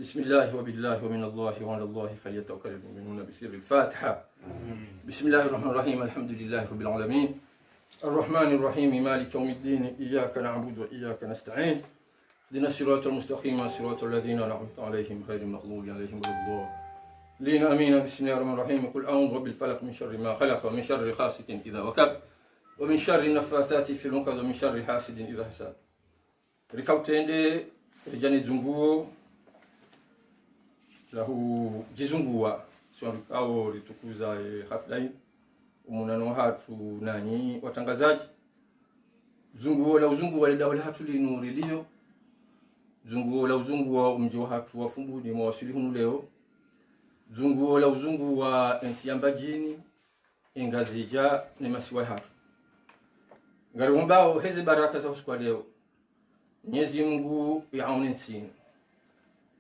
بسم الله وبالله ومن الله وعلى الله فليتوكل المؤمنون بسر الفاتحة. بسم الله الرحمن الرحيم. الحمد لله رب العالمين الرحمن الرحيم مالك يوم الدين إياك نعبد وإياك نستعين اهدنا الصراط المستقيم صراط الذين أنعمت عليهم غير المغضوب عليهم ولا الضالين آمين. بسم الله الرحمن الرحيم. قل أعوذ بالفلق من شر ما خلق ومن شر غاسق إذا وقب ومن شر النفاثات في العقد ومن شر حاسد إذا حسد. Rikautende rijani zunguo lahu jizungua swamkao litukuza hafla hii umunano hatu nani watangazaji zunguo la uzungu wa dawla hatu linurilio zunguo la uzungu wa mji wa hatu wafumbu ni mawasili hunu leo zunguo la uzungu wa ensiyambajini ingazija ni masiwa hatu ngarumbao hizi baraka za usiku leo Mwenyezi Mungu yaone nsini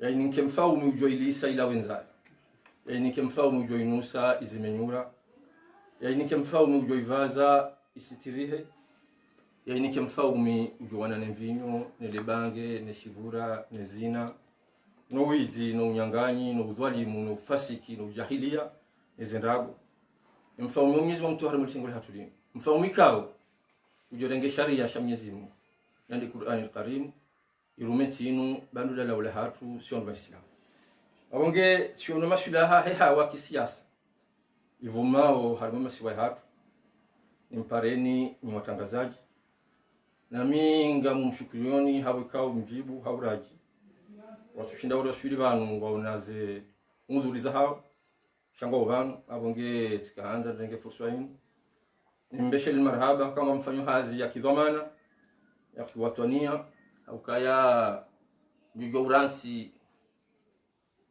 yaani nkemfau mujoi ila wenza yaani nkemfau mujoi nusa izimenyura yaani nkemfau mujoi vaza isitirihe yaani nkemfau mujowana nemvinyo nelebange neshivura nezina no wizi no unyanganyi no udwalimu no fasiki no jahilia nezendago mfau Mwenyezi Mungu mtu harimu singole hatulimu mfau mikao ujorenge sharia sha Mwenyezi Mungu Nandi Qur'an al-Karim irumeti inu bandu la wala hatu sio Waislamu. Awonge sio na masuala heha wa kisiasa. Ivumao harimo masiwa hatu. Nimpareni ni watangazaji. Na minga mumshukurioni hawikao mjibu hauraji. Watushinda wale wasuli banu waonaze mudhuriza hao. Shangwa banu awonge tikaanza ndenge fursa hii. Nimbeshe marhaba kama mfanyo hazi ya kidhamana. Ya kiwatwania au kaya bigoransi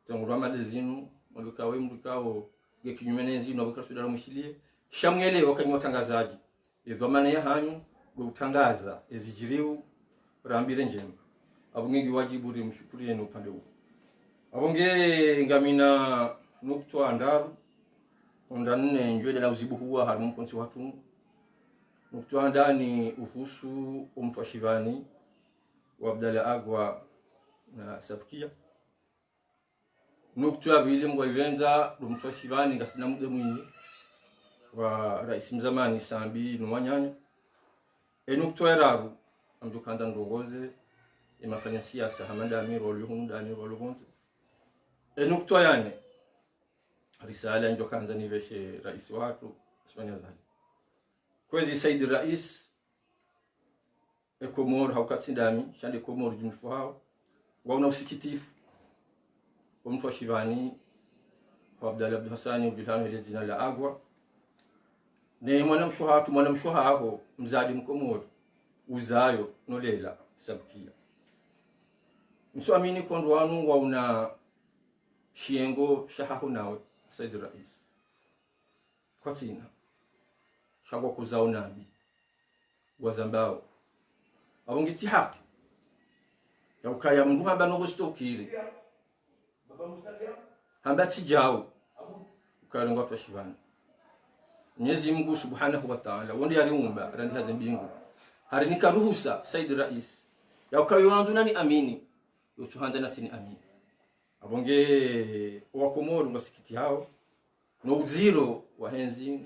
tangurwa madezinu mwakawe mrukao gekinyumenezi no bakasudara mushilie shamwele wakanywa tangazaji idhamana ya hanyu gutangaza ezijiriu rambire njema abungi wajibu ri mshukuriye no upande huo abonge ngamina nukto andaru ondanne njwele na uzibu huwa harmu konsi watu Muktua ndani uhusu umtwashivani wa Abdalla Agwa na Safikia. Muktua bili mgwaivenza umtwashivani ngasina muda mwingi wa rais mzamani Sambi Numanyanya. Muktua eraru amjukanda ndongoze imafanya siasa Hamada Amiro Luhunda ni Walubonze. Muktua yane risala njokanda niveshe rais watu Ismania Zali. Kwezi Said Rais Ekomor haukatindami shande Komor jumfu hao wauna usikitifu wa mtu wa Shivani wa Abdalla Abdu Hassani ujilhano ile jina la Agwa ni mwanamshuha hako mzadi Mkomor uzayo nolela Safikia msuamini kondwanu wauna shiengo shahahu nawe Said Rais kwa tina shangwa kuzao nabi wazambao abongiti haki ya ukaya mndu hamba no gustokiri hamba tijao ukalenga kwa shivani Mwenyezi Mungu Subhanahu wa Ta'ala wonde aliumba randi haze mbingu harinika ruhusa Said Rais ya ukayo nani amini yotuhanda natini amini abonge wakomoru ngasikiti hao no uziro wa henzi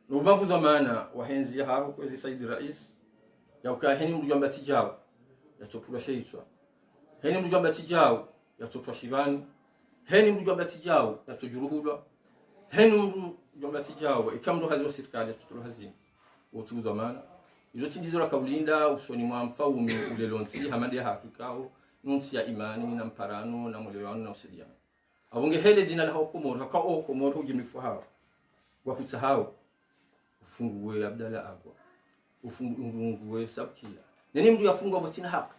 Nubavu zamana wahenzi hao kwezi Said Rais ya ukaheni mjomba tijao ya topula sheitwa heni mjomba tijao ya topwa shivani heni mjomba tijao ya tojuruhulwa heni mjomba tijao ikamdo hazo serikali tutulu hazini wotu zamana izo tindizora kaulinda usoni mwa mfaumi ulelonsi hamandi ya Afrikao nunsi ya imani na mparano na mwelewano na usiliano abonge hele jina la Komoro hakao Komoro hujimlifu hao wakutsahao ufunguwe Abdalla Agwa ufunguwe Safikia nini mtu yafungwa botina haki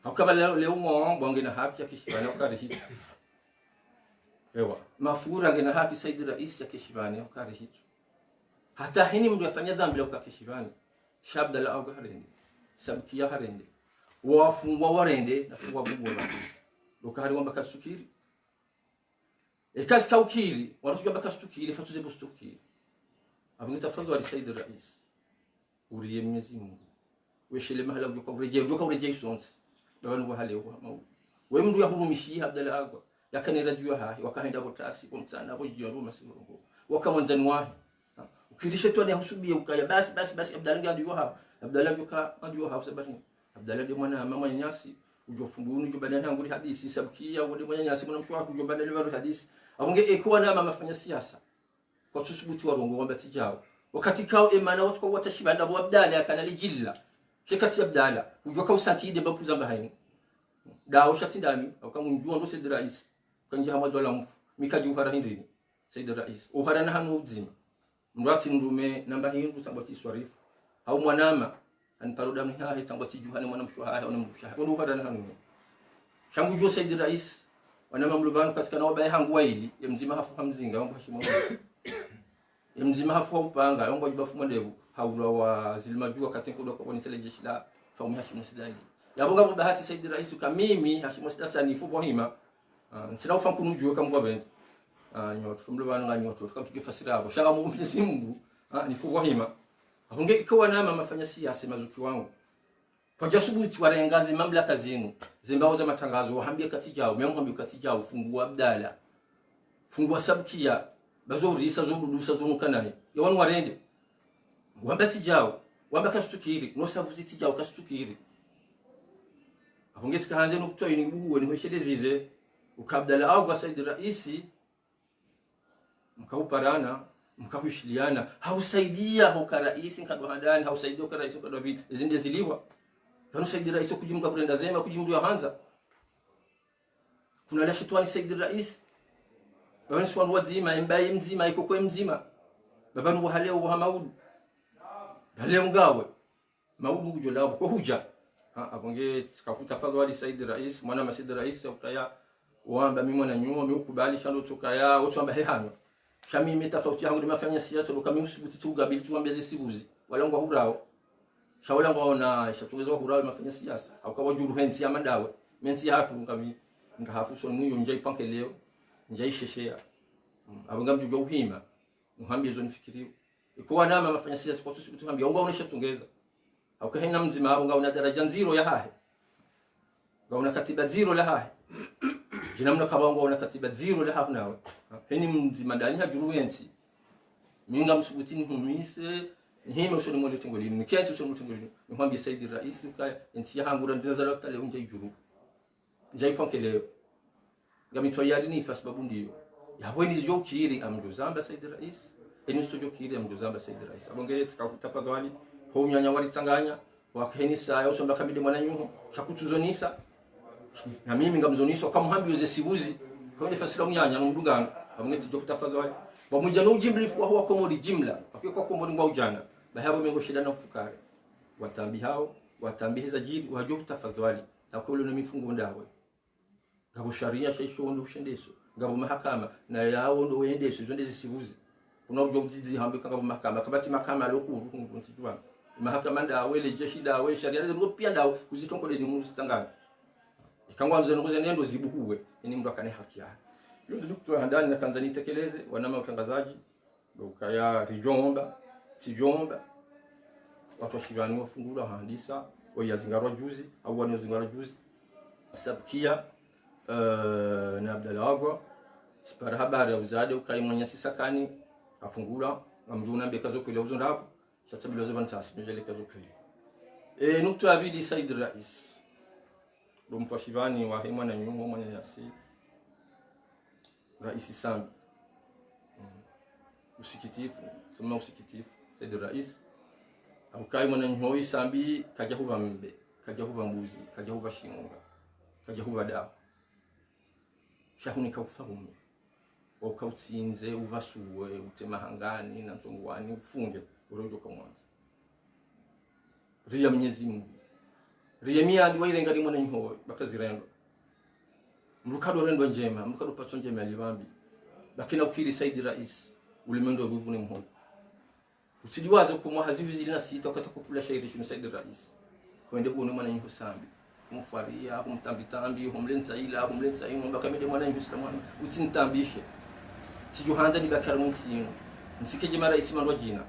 hakaba leo bonge na haki ya kishibani ukari hicho ewa mafura ngena haki Said Rais ya kishibani ukari hicho hata hini mtu yafanya dhambi la ukakishibani Abdalla Agwa harende Safikia harende wafungwa warende na kuwabugwa lokari wamba kasukiri kazi kaukiri wanatujamba kasukiri fatuze bustukiri Abungi tafadhali Said Rais uriye Mwenyezi Mungu weshele mahala ujoka urejea sonsi banu hale wa mau we mndu yahurumishi Abdalla Agwa yakanira jua hahi wakaenda botasi kumtsana ko jiyo masirongo wakamanzani wahi ukirishe tu ni husubie ukaya basi Abdalla ngadi yuha Abdalla yuka ngadi yuha sabani Abdalla de mwana mama nyasi ujofungunu jobana tangu hadisi sabkia wode mwana nyasi mwana mshwa kujobana le hadisi abunge ekuwa na mama fanya siasa kwa tusubuti warongo wamba tijao wakati kao emana watu kwa watashibanda bo Abdalla akanali jilla shekasi Abdalla ujoka usakide bapuza bahini dawo shatindani akamunjua ndo Said Rais kanja hamazwala mfu mikaji uhara hindini Said Rais uhara na hanu uzima mrati ndume namba hindu sambati swarifu au mwanama anparoda mhahe sambati juhane mwana mshuhahe ona mshuhahe ndo uhara na hanu shangu jo Said Rais wana mamlubanu kasikana wabaye hangu waili ya mzima hafu hamzinga yomba hashimo ya mzima hafu upanga yomba jibafu mwandevu haula wa zilmajua katenko doka wani sele jeshi la faumi hashimo sidali yabonga bahati Said Rais kamimi hashimo sidasa ni fubo hima nsina ufa kunujua kama benzi nyoto fumlubanu nga nyoto kamtujifasira abo shanga mu Mwenyezi Mungu ni fubo hima abonge ikawa nama mafanya siasa mazuki wangu kwa jasubuti warengazi mamlaka zenu zimbao za matangazo wahambia katijao meongambia katijao fungua Abdalla fungua sabkia bazori isa zobudusa zonukanai yawanu warende wambati jao wambaka stukiri no sabuti jao kastukiri ahongezi kahanze no kutoa ni buhu ni hweshelezize ukabdala Agwa Said Rais mkauparana mkakushiliana hausaidia hoka rais nkadwandani hausaidia hoka rais kadwabi zinde ziliwa kana Said Rais kujimka kurenda zema kujimdu ya hanza kuna la shitwani Said Rais bwana swanu wazima imbaye mzima iko kwa mzima babanu haleo wa maudu haleo ngawe maudu kujolao kwa huja abonge kakuta fadhali Said Rais mwana Said Rais ukaya wamba mimi mwana nyuma mukubali shando tukaya otwamba hehano shami metafauti yangu nimafanya siasa lokami usibuti tugabili tuambia zisibuzi walangwa hurao shawala ngona shatungezwa hurao mafanya siasa akawa juru hensi ya mandawe mensi hatu ngami ngahafu so muyo njai panke leo njai sheshea abanga mjujo uhima muhambie zo nifikiriwa ikuwa nama mafanya siasa kwa tusibuti hambia onga uneshatungeza akahena mzima abanga una daraja nziro ya hahe ngauna katiba zero la hahe jinamna kabango una katiba zero la hapo nawe heni mzima ndani hajuru yensi minga msubutini humise hime usoni mwele tengolini mkianchi usoni mwele tengolini mwambie Said Rais ukaya ensi ya hangura ndizara tale unja ijuru njai panke leo ngamitwa yadi ni fa sababu ndiyo yabweni jo kiri amjuzamba Said Rais eni studio kiri amjuzamba Said Rais abonge tukakutafadhali ho nyanya wali tanganya wakeni saa yo somba kamide mwana nyuho shakutuzonisa na mimi ngamzoniso kama hambi uze sibuzi kwa nifasira munyanya n'umdugana abonge tujyo kutafadhali bamuja no jimlifu wa komodi jimla akiko komodi ngwa ujana bahabo mengo shida na ufukare watambi hao watambihiza jiri wajo kutafadhali akolo na mifungo ndawe ngabo sharia shisho ndo ushendeso ngabo mahakama na yao ndo wendeso zonde zisibuzi kuna ujo jizi hambi ngabo mahakama kabati mahakama lokuru ntijwa mahakama ndawe le jeshi dawe sharia ndo pia ndawe kuzitonkole ni muzitangana ikangwa mzee ngoze nendo zibuhuwe ni mtu akane haki yake yule daktari handani na Tanzania tekeleze wanama utangazaji ukaya rijomba sijomba watu washirani wafungura handisa oyazingarwa juzi au wanozingarwa juzi sabkia na Abdalla Agwa sipara habari ya uzade ukai mwanyasi sakani afungura ngamjuna mbekazo kwile uzonda hapo sasa bila zobantasi njele kazo kwile nukta abidi Said Rais Lumpashivani wa hema na nyumo mwana yasi Rais Sambi usikitifu sema usikitifu Said Rais abukai mwana nyumo Sambi kaja huba mbe kaja huba mbuzi kaja huba shinga kaja huba dawa shahunika ufahume ukautsinze ubasuwe utemahangani na nzongwani ufunge urojo kamwanza riya Mwenyezi Mungu Riyemia andi wairenga ni mwana nyiho bakazirendo mrukado rendo njema mrukado patso njema libambi lakini ukiri Said Rais ulimendo buvune mhono usijiwaze kumwa hazivi zilina sita wakati kupula shairi shunu Said Rais kwende kuone mwana nyiho Sambi kumfaria kumtambitambi humlenza ila humlenza imo bakamide mwana nyiho Islamu utintambishe sijuhanza ni bakarumutino msikeje mara isimando jina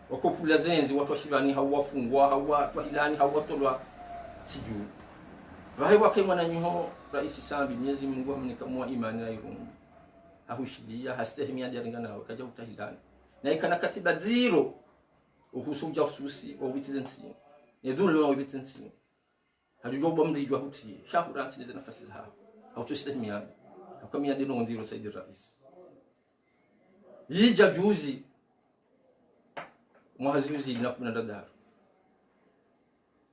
wakopula zenzi watu washivani hawafungwa hawatwahilani hawatolwa siju Wahewa kai mwana nyiho Rais Sambi Mwenyezi Mungu amnikamua imani na irungu. Ahushilia hastahimia jaringana wakaja utahilani. Na ikana katiba zero uhusu ujasusi wa witizensi. Ni dhulma wa witizensi. Hajujo bomdi jwa huti. Shahura ntize nafasi za hao. Hautostahimia. Akamia dino ndiro Saidi Rais. Yija juzi mwahaziuzi na kuna dadar.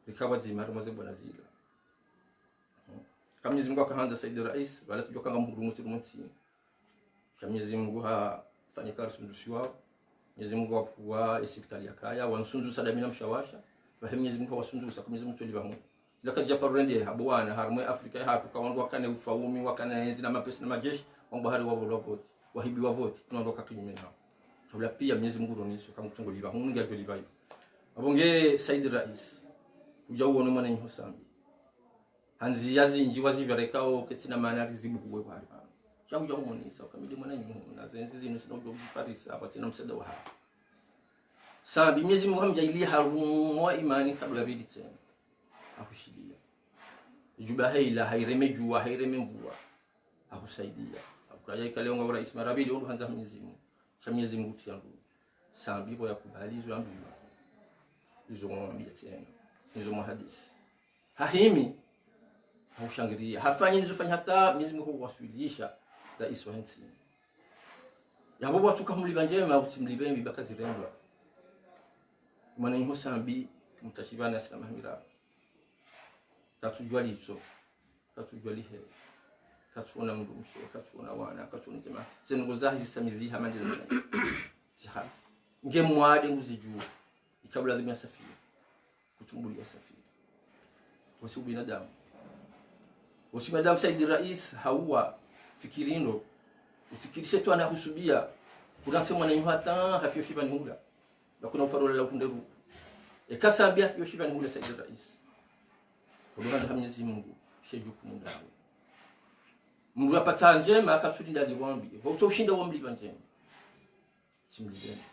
Rikawa zimara mazebo na zila. Kama Mwenyezi Mungu akaanza Saidi Rais wala tujoka kama mhurumuti rumti. Mwenyezi Mungu hafanya kazi sundushi wao. Mwenyezi Mungu wapuwa hospitali ya kaya wansundu sadamina mshawasha. Wa Mwenyezi Mungu wasundu sa Mwenyezi Mungu tulibamu. Laka japarende habwana harmwe Afrika hapo kwa wandu wakane ufaumi wakana enzi na mapesa na majeshi wangu bahari wao vote. Wahibi wa vote tunaondoka kinyume nao. Kabla pia Mwenyezi Mungu roniso kama kuchungoliba hungi ajoliba hiyo. Abonge Saidi Rais. Ujawo no mwana nyiho Sambi. Hanzi yazi njiwa zivarekao ketina maana rizibu kuwe kwa hapa. Cha ujawo monisa kamili mwana nyiho na zenzi zinu sina ujawo Paris hapa tena msada wa hapa. Sambi Mwenyezi Mungu hamjailia harumu imani kabla bidi tena. Ahushilia. Juba haila hairemejua hairememvua. Ahusaidia. Akaya kalionga wa Rais Marabili ndo hanza Mwenyezi Mungu. Cha Mwenyezi Mungu tiangu. Sambi boya kubalizwa ambiwa. Izo mwambia tena. Izo muhadisi. Hahimi haushangilia. Hafanyi nilizofanya hata Mwenyezi Mungu waswilisha Rais wa nchi. Yabo watu kamliba njema utimlibe mbaka zirendwa. Mwana nyiho Sambi mtashibana sana mahmira. Katujua lizo. Katujua lihe. Katuna mdumshe, katuna wana, katuna jamaa. Senu zahi samizi hamandi na jihad. Ngemwade nguzijua. Ikabla dhimia safiri. Kutumbulia safiri. Wasi binadamu. Wasi binadamu Saidi Rais hawa fikirindo. Utikirishe tu anahusubia. Kuna sema na hata hafiyoshiba ni hula. Na kuna uparola la kunderu. Sambi hafiyoshiba ni hula Saidi Rais. Kwa Mwenyezi Mungu shejukumu dawe. Mndu apata njema akatudinda liwambi. Utoshinda wamliba njema. Simlibeni.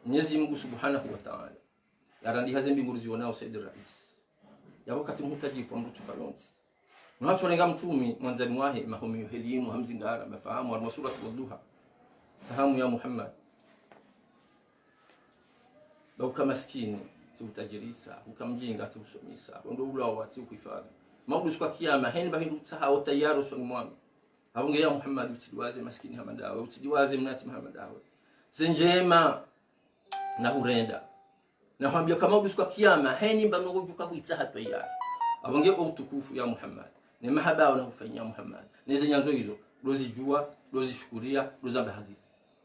Mwenyezi Mungu Subhanahu wa Ta'ala. Yarandi hazembi nguruzi wanao Saidi Rais. Ya wakati mhutajifu mndu tukalonzi. Mwatu walenga mtumi mwanzani wahe mahomiyo helimu hamzingara mafahamu wa surati wadduha. Fahamu ya Muhammad. Lauka maskini si utajirisa, ukamjinga ati usomisa. Ndo ulawa ati ukifadhi. Maudu kwa kiyama heni bahindu tsaha tayaro swani mwami. Abunge ya Muhammad utidiwaze maskini hamadawe, utidiwaze mnati Muhammadawe. Zenjema na hurenda. Na hambia kama maudu kwa kiyama heni banogo juka buitsaha tayaro. Abunge utukufu ya Muhammad. Ni mahaba na hufanyia Muhammad. Nize nyanzo hizo, dozi jua, dozi shukuria, dozi hadithi.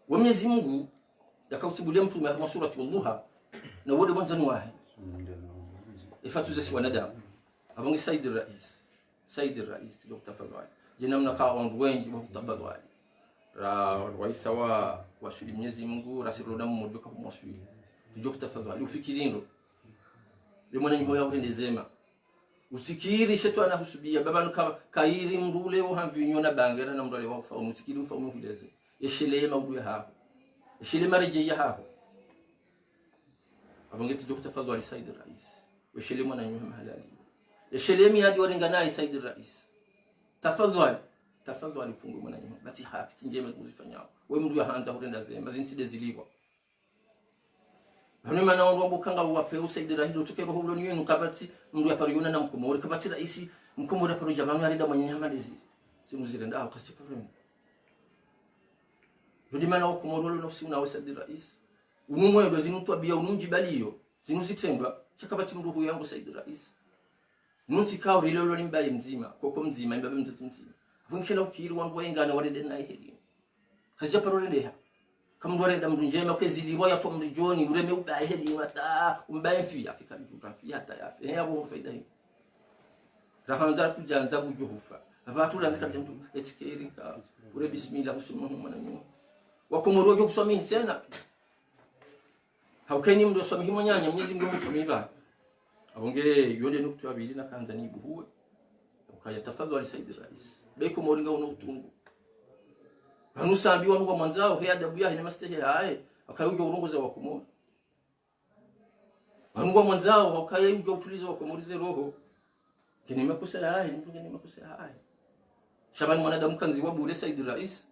Wa Mwenyezi Mungu yakausibulia mtume wa surati wadduha na wode mwanzani wahe. Ifatu zesi wanadamu. Abonge Saidi Rais Dr. Fadwali. Jina mnakaa wangu wengi wa kutafadwali. Raisa wa shuli Mwenyezi Mungu rasilona mmoja kwa mwasuli. Dr. Fadwali ufikirindo. Limona nyiho ya urendezema. Usikiri shetu anahusubia baba nuka kairi mrule o hamvinyo na bangera na mrule wa ufa usikiri ufa umuhuleze. Yeshile maudu ya hapo. Yeshile marije ya hapo. Abonge Dr. Fadwali Saidi Rais. Yeshile mwana nyiho mahalali. Yeshelemi hadi warenganai Saidi Rais. Tafadhali fungu mwana nyuma. Bati haki njema kuzifanyao. Wewe mndu ya hanza hurenda zema zintide ziliwa. Hano mana wangu bukanga wape Saidi Rais dotoke roho niyo nukabati mndu ya pariyona na mkomori kabati Rais mkomori paru jamani alida manyama lezi. Simuzirenda au kasi problem. Jodi mana wakomori no si unawe Saidi Rais. Unumwe ndo zinutu abia unumjibaliyo. Zinuzitendwa chakabati mndu huyo yangu Saidi Rais. Nunti kao rilolo nimbaye mzima, koko mzima, imbabe mtoto mzima. Vungikena ukiri wangu waingana warede na heli. Kasija parorendeha. Kama ndwarenda mndu njema kweziliwa ya tom joni ureme ubaye heli mata umbaye mfi akikali jugrafi hata yafe. Yabo faida hii. Rahanza kujanza bujuhufa. Abatu ranzika mtu etikeri ka ure bismillah usumuhu mwananyu. Wakomoro jo kusoma tena. Haukeni mndu usoma himonyanya Mwenyezi Mungu msomiba. Abonge yonde nuktu abili na kanza ni buhuwe. Ukaya tafadhali Saidi Rais. Beko moringa unotungu. Hanusambi wanu kwa mwanzao he adabu ya hina mastehe hae. Akayuja urongoza wakomori. Hanu kwa mwanzao akayuja utuliza wakomorize roho. kini makosea haya ni makosea haya. Shabani mwanadamu kanziwa bure Said Rais,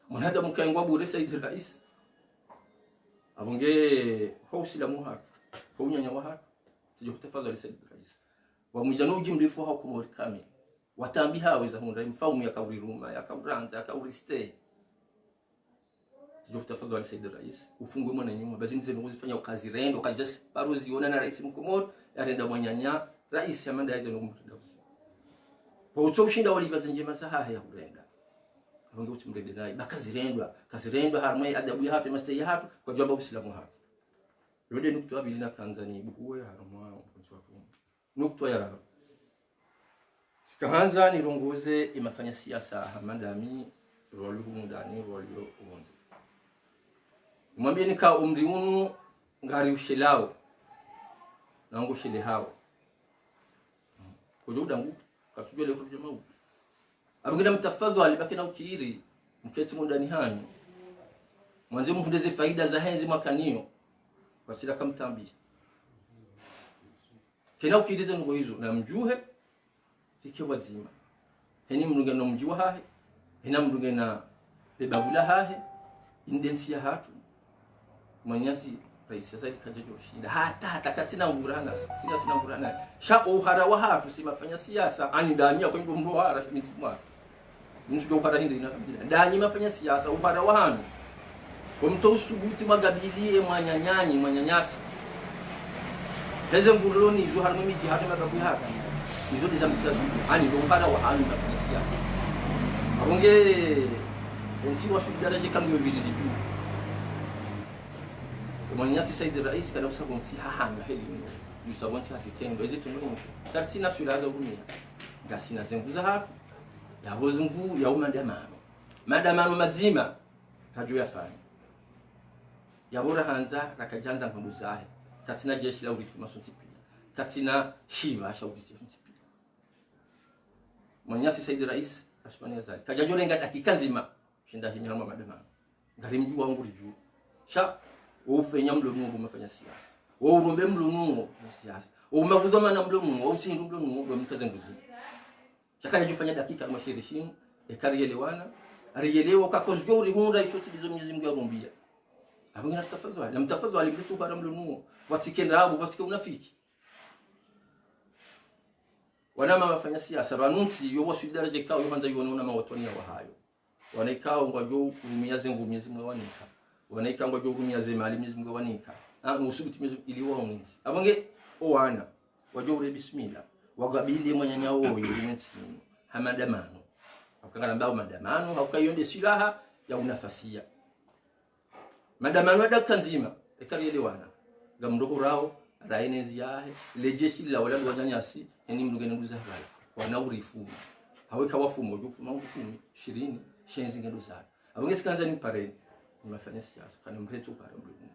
mwanadamu kaingwa bure Said Rais. Abonge hausilamu hatu hunyanya wa hatu tuje kutafadhali Said Rais wa mujano ujimlifu hao kwa kamili watambi haweza hunda mfaumu ya kauri ruma ya kauranza kauri stay tuje kutafadhali Said Rais ufungwe mwana nyuma basi nize ngozifanya kazi rendo kazi just parozi ona na rais mkomoro yarenda mwanyanya rais amanda hizo ngomtudausi kwa utoshinda walibaza njema saha ya urenda abonge utimrede naye bakazirendwa harmai adabu ya hatu mastai ya hatu kwa jamba usilamu hatu rode nukto abilina kanzani buhuwe harmwa mponso watu nukto ya rado sikahanza nirongoze imafanya siasa hamadami roli humudani roli uonze mwambie nika umri unu ngari ushelao na ngo shele hao kujuda ngu katujole kwa jamaa abugina mtafadhali bakina ukiri mketi mundani hani mwanze mfundeze faida za henzi mwakanio kwa sila kamtambi kena ukirize ngo hizo na mjuhe tikiwa zima heni mnunge no mjua hahe hena mnunge na bebavula hahe indensi ya hatu manyasi rais sasa dikajejo shida hata katina ngurana sina ngurana sha uhara wa hatu simafanya siasa ani dania kwa ngombo hara mitimwa nsujo uhara hindi na kabila dani mafanya siasa uhara wa hanu kwa mto usubuti magabilie mwanyanyasi heze nguruloni izo harimo miji hata mababu hata izo diza mtsazu ani ndo uhara wa hanu mafanya siasa abonge ensi wa sudaraje kama yobili juu mwanyasi Said Rais kana usabu msi hahanga heli yusabu nsi hasitendo ezitu mwini tartina sulaza urumia ngasina zenguza hatu yaboze mvu ya mandamano mazima tajua fani yabora hanza rakajanza nkambuzahe katina jeshi la urifu masontipia katina shiva shauri sontipia mwanyasi Said Rais asmania zali kajajolenga dakika nzima shinda himi hama mandamano ngari mjua wangu rijuu sha ufenya mlungu mafanya siasa urumbe mlungu siasa umaguzama na mlungu usindu mlungu ndo mkaze nguzi chakaya jufanya dakika mashirishin ekarielewana arielewa kakozjo uri hunda isoti bizo Mwenyezi Mungu yarumbia abungina tafadhali na mtafadhali mtu bara mlungu watikenda abo watike unafiki wanama mafanya siasa banunsi yo wasudaraje kao yohanza yona na watwania wa hayo wanaikao ngwajo kumia zengu Mwenyezi Mungu wanika wanaika ngo jogumya zema Mwenyezi Mungu wanika usubuti Mwenyezi iliwa mwinzi abonge owana wajore bismillah wagabili mwanyanya oyo mwinzi hamadamano akangana mbao madamano haukayonde silaha ya unafasia madamano adaka nzima ekarielewana gamndohurao rainezi yahe lejeshi la wala wanyanyasi ni mdugene nduza hala wana urifu haweka wafumo jufuma 10 20 shenzi ngendo za abonge sikanza ni pareni mafanya siasa kana mrecho para mlungu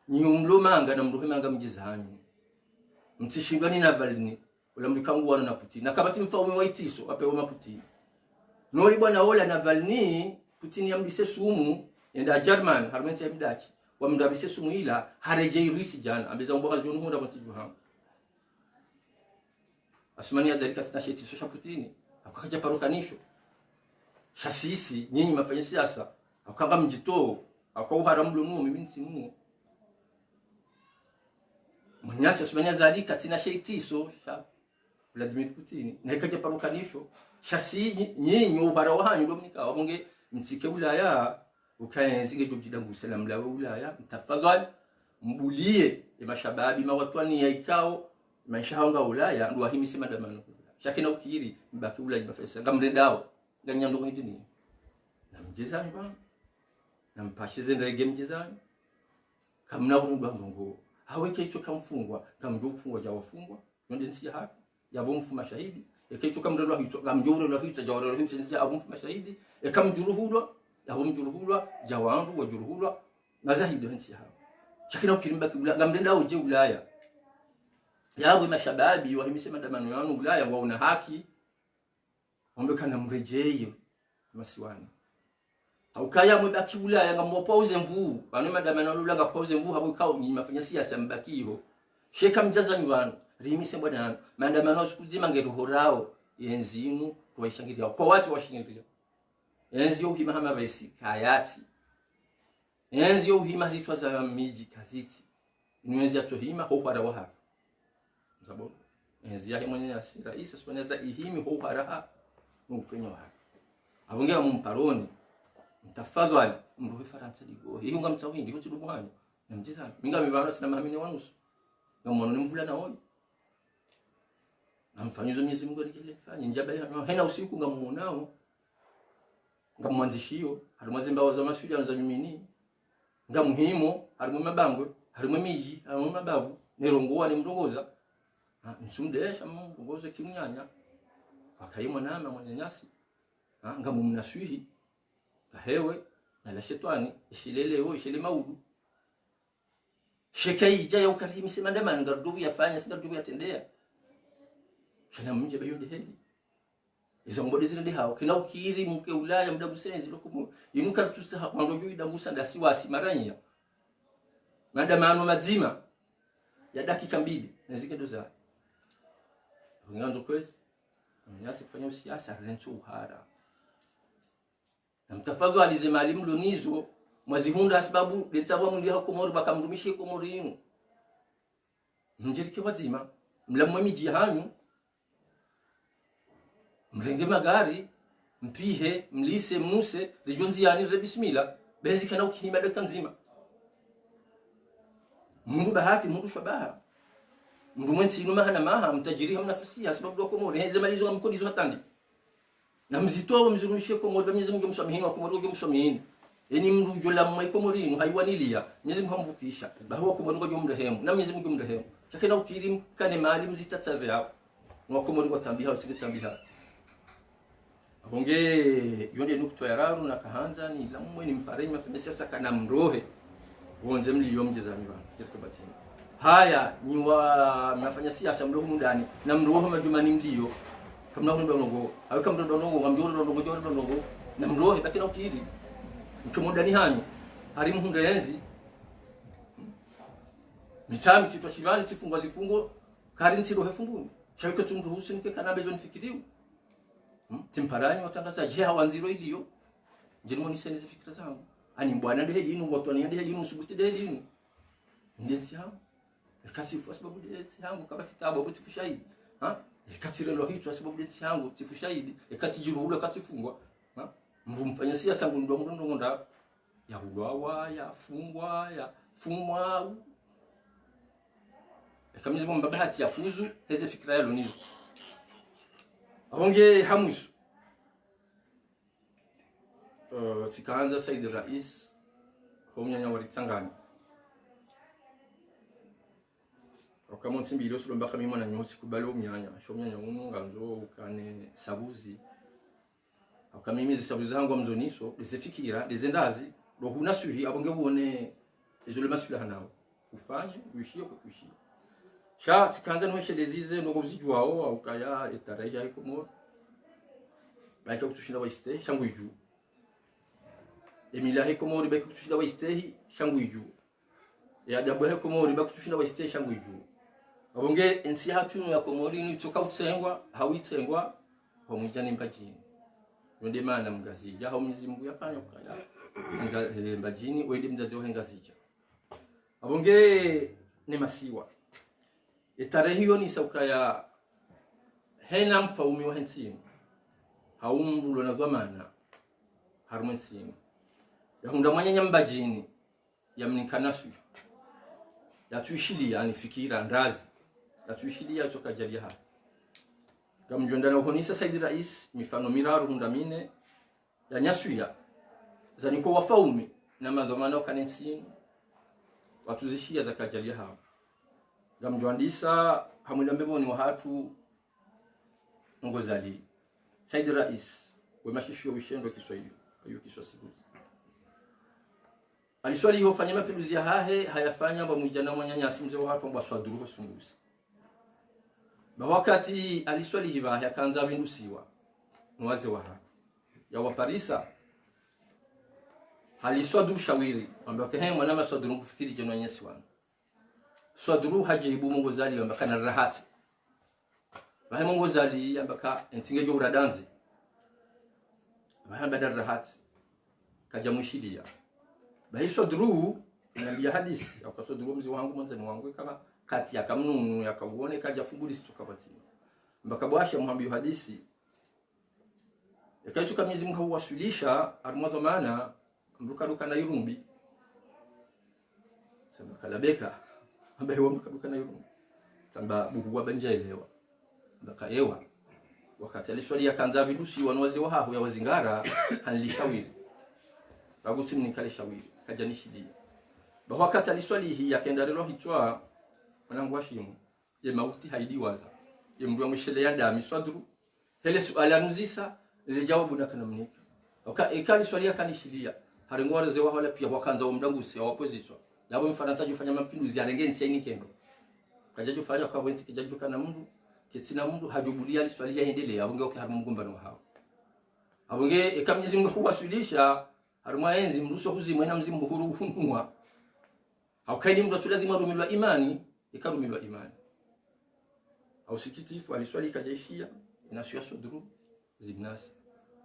nyumlo manga na mruhe manga mjizani mtishindwa ni Navalny ula mlikangu wana na Putin na kabati mfaume wa itiso apewa maputin nori bwana ola Navalny Putin yamlise sumu yenda German harmensi yabdachi wa mdabise sumu ila harejei Rusi jana ambeza mboga zonu honda mtiju hamu asmania zalika sina sheti sosha Putin akaja parokanisho shasisi nyinyi mafanya siasa akanga mjito akauhara mlungu mimi nsimu mwanyasi asmania zalika tina sheitiso sha Vladimir Putin na ikaje parukanisho shasi nyinyi uhara wahanyu domnika wabonge mtike Ulaya ukaenzinge jojidangu salam la Ulaya mtafadhali mbulie mashababi mawatwani yaikao maishahanga Ulaya ndo ahimisi madamano shakina ukiri mbaki Ulaya bafesa ngamrendao nganyando hidini na mjezani bana na mpashize ndege mjezani kamna urundu ngo haweke hicho kamfungwa kamjofungwa jawafungwa ndio nsi hapa yabomfu mashahidi ekecho kamrelo hicho kamjoro lo hicho jawaro hicho nsi abomfu mashahidi ekamjuruhulwa yabomjuruhulwa jawandu wajuruhulwa mazahidi nsi hapa shakina ukirimba kibula ngamrenda uje Ulaya yawe mashababi wahimise madamano yanu Ulaya waona haki ombe kana mrejeye masiwana haukaya mbaki Ulaya ngamopauze mvu bano madamano lula ngapauze mvu habukao ni mafanya siasa mbakiho sheka mjaza nywana rimi se bwana maandamano siku nzima ngeruhorao yenzinu tuwaishangiria kwa watu washingiria enzi uhima hama besi kayati enzi uhima zitwa za miji kaziti inwezi atohima ho para waha mzabo enzi yahe mwenye asira isa siboneza ihimi ho para n'ufenya waha abongera mu mparoni mtafadhali mruhe faransa ligo hiyo ngamtawindi hotu dumuhani namjiza minga mibano sina mahamini wanusu ngamono nimvula naoni namfanyizo Mwenyezi Mungu alikifanya njaba yana hena usiku ngamuonao ngamwanzishio harimwe zimbaho za mashuri anza mimini ngamuhimo harimwe mabangwe harimwe miji harimwe mabavu nerongowa ni mrongoza msumdesha mrongoza kimnyanya akayimwa nama mwanyanyasi ngamumnaswihi kahewe na la shetani ishileleho ishile maudu shekaija ya ukarimi sema ndamana ngarudu yafanya singarudu yatendea kana mje bayo deheli izo mbodi zile hao kina ukiri mke Ulaya muda gusenzi lokumu inuka tutsa wangojo idangusa ndasi wasi maranya maandamano mazima ya dakika 2 nazike doza nganzo kwezi nyasi kufanya siasa renzo uhara na mtafadhu alizemali mlonizo mwazihunda sababu letsabwa mundi hakomori bakamrumishe komori inu mjerike wazima mlamwe miji hanyu mrenge magari mpihe mlise mnuse rijonzi yani re bismillah bezi kana ukihima dakika nzima mungu bahati mungu shabaha mungu mwenzi inuma hana maha mtajiri hamna nafasi sababu komori heze malizo ngamkodizo hatandi na mzitoa mzirumishie komori Mwenyezi Mungu msamihi wa komori msamihi yani mrujo la mwe komori inu haiwanilia Mwenyezi Mungu hamvukisha bahuwa komori ngo mrehemu na Mwenyezi Mungu mrehemu chakena ukirim kane mali mzitatsaze hapo ngakomori watambiha usigetambiha abonge yonde nukto yararu na kahanza ni lamwe ni mparenyi mafanya siasa kana mrohe wonje mliyo mjezani bana katika batini haya ni wa mafanya siasa mroho ndani na mroho majumani mliyo kama ndo ndongo au kama ndo ndongo ngamjoro ndongo na mroho bakina ukiri mkomodani hanyu hari muhunda yenzi michami chitwa shivani chifungwa zifungo kari nsiro hefunguni shawika tumruhusu nike kana bezo nifikiriwa timparanyo watangaza je hawanziro iliyo njinimo nisenize fikira zangu ani bwana ndehe yinu watu ani ndehe yinu subuti ndehe yinu ndeti hao ikasifu sababu ndeti yangu kabati tabo buti fushahidi ikatire lo hicho sababu ndeti yangu tifushahidi ikatijiru ule katifungwa mvumfanya siasa ngundongo nda ya ulwawa ya fungwa ya fumwa kamizi bomba bahati ya fuzu heze fikira yalo nizo abonge hamusu tikaanza Said Rais homnyanya waritsangani okamonti mbilo sulomba kamimo na nyoti kubalo myanya shomnyanya ununga nzo ukane sabuzi akamimizi sabuzi zangu mzoniso lisefikira lizendazi rohuna suhi abonge buone ezole masula hanao ufanye uishie kwa kuishia sha tikaanza noheshe lezize ndogo zijwao au kaya etarehe ya ikomoro baika kutushinda waiste shangu iju Emilia hekomori baika kutushinda waiste shangu iju ya dabu hekomori baika kutushinda waiste shangu iju abonge ensi hatu ya komori ni toka utsengwa hawitsengwa kwa mujani mbajini yonde mana mgazija hao Mwenyezi Mungu yafanya kaya mbajini wende mzazi wa ngazija abonge ne masiwa etarehe hiyo ni saukaya hena mfaumi wa hentini haumbulo na dhamana harumensini yahunda mwanya nyambajini yamnikanasu yatuishilia yani fikira ndazi yatuishilia toka jalia hapa gamjondana uhonisa Said Rais mifano miraru hundamine ya nyasuya zaniko wafaumi na madhamana wakanensini watuzishia za kajalia hapa gamjondisa hamwenda mbeboni wa hatu ngozali Said Rais wemashisho wishendo Kiswahili ayo Kiswahili aliswali hiyo fanya mapinduzi ya hahe hayafanya bamujana mwanyanyasi mzee wa hatu mbaswaduru sungusi ba wakati aliswali hiba yakanza bindusiwa mwaze wa hatu ya waparisa aliswadu shawiri ambaye kwa mwana maswaduru kufikiri jeno nyesi wana swaduru hajibu mngozali ambaye kana rahati bahe mongo zali ambaka entinge jo uradanzi bahe badar rahat kaja mushidia bahe sodru anambia hadisi au kasodru mzi wangu mwanzani wangu kama kati ya kamnunu yakauone kaja funguli situkapati mbaka bwasha muhambi hadisi yakaitu kamizi Mungu wasulisha armado maana mruka duka na irumbi sema kalabeka ambaye wamruka duka na irumbi tamba bugu wabanjelewa mbaka ewa wakati aliswalia kanza vidusi wanwazi wa hahu ya wazingara hanlishawiri baguti mnikale shawiri kajanishidi ba wakati aliswali hii yakenda rero hichwa mwanangu washimu ye mauti haidiwaza ye mru amshele yada miswadru hele suala nuzisa ile jawabu nakanamnika ikali swali kanishidia harengo wale zewa wala pia wakanza wa mdangusi wa opposition labo mfanantaji ufanya mapinduzi ya rengensi yaini kendo kajaji fanya kwa wenti kijaji kana mundu kitina mundu hajubulia swali yaendelea abonge harimo mgumbano hao abonge ikamnyizi Mungu huwasilisha harimo enzi mruso huzimwe na mzimu huru hunwa au kaini mtu lazima rumilwa imani ikarumilwa imani au sikitifu aliswali kajaishia inashia sudru zibnasi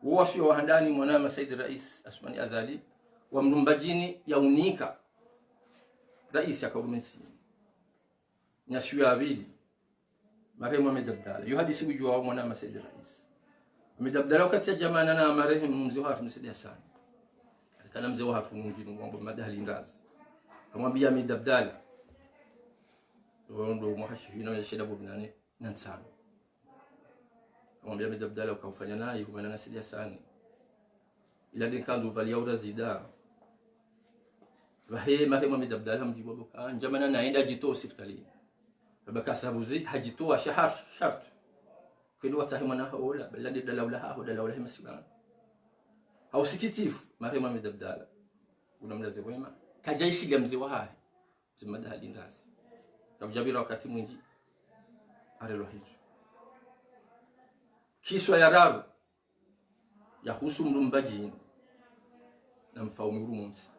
wasio wahandani mwanama Said Rais Asmani Azali wa mnumbajini yaunika rais akarumensi nyashua abili marehemu Abdalla yuhadisi ujua mwanama Said Rais Abdalla wakati jamana na marehemu mzee watu msidi sana kana mzee watu mwingine mambo madali ndazi amwambia Abdalla ndo muhashifina ya shida bubnani nansana amwambia Abdalla ukafanya naye kwa maana nasidia sana ila dinkandu valia urazida wahe marehemu Abdalla mjibu boka jamana naenda jito serikali baka sabuzi hajitoa shahar shart kwenda watahimana haula baladi dalawla haula himasiban au sikitifu marehemu Abdalla unamlaze wema kajaishi ya mzee wa hai zimada hadi ndazi kabjabira wakati mwingi arelo hicho kiswa ya raru ya husu mrumbaji na mfaume urumunsi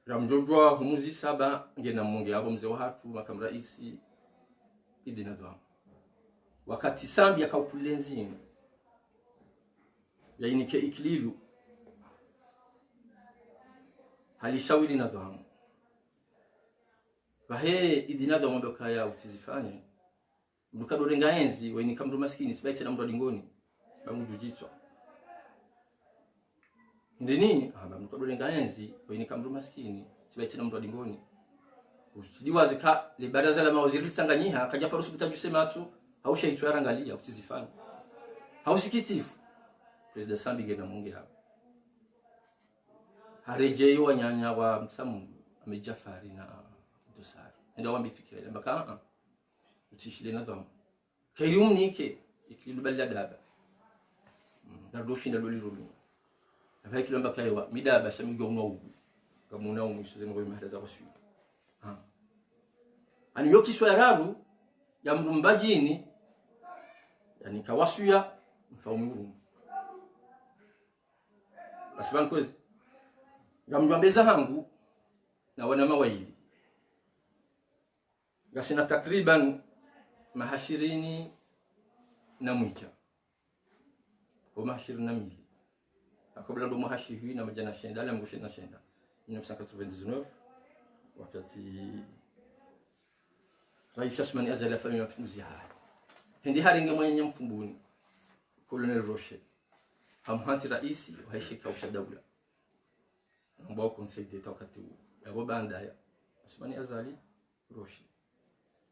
ramjojwa humuzi saba ngena mungi abo mzee wa hatu makamu raisi idinadwa wakati sambi akaupulenzi yainike ikililu halishawili na dhamu bahe idinadwa mboka ya utizifanye mduka dorenga enzi weni kamru maskini sibaite na mradi ngoni bamujujitwa ndeni mduka dorenga enzi weni kamru maskini sibaite na mradi ngoni usidiwa zika le baraza la mawaziri Tanganyiha kaja parusu kutajusema tu au shaitwa rangalia utizifanye hausikitifu president Sambi gena mungi hapa harejeyo wanyanya wa msamu amejafari na dosari ndio wambifikira mbaka utishile na dhamu kayumnike ikililu balladaba ndadoshinda dolirumi afa ikilo mbaka yawa midaba shamigo mwawu kamuna umusuze ngo imaharaza washu ani yokiswa yararu ya mrumbajini yani kawasuya mfaumu asibankozi ngamjambeza hangu na wana mawili gasina takriban mahashirini na mwija wa mahashirini na mili akabla ndo mahashihi na majana shenda ala mgushe na shenda 1999 wakati Rais Asmani Azali afanya mapinduzi haya hindi haringe mwenye mfumbuni Colonel Roche amhanti raisi wa heshika ushadawla ambao conseil d'etat wakati ya banda ya Asmani Azali Roche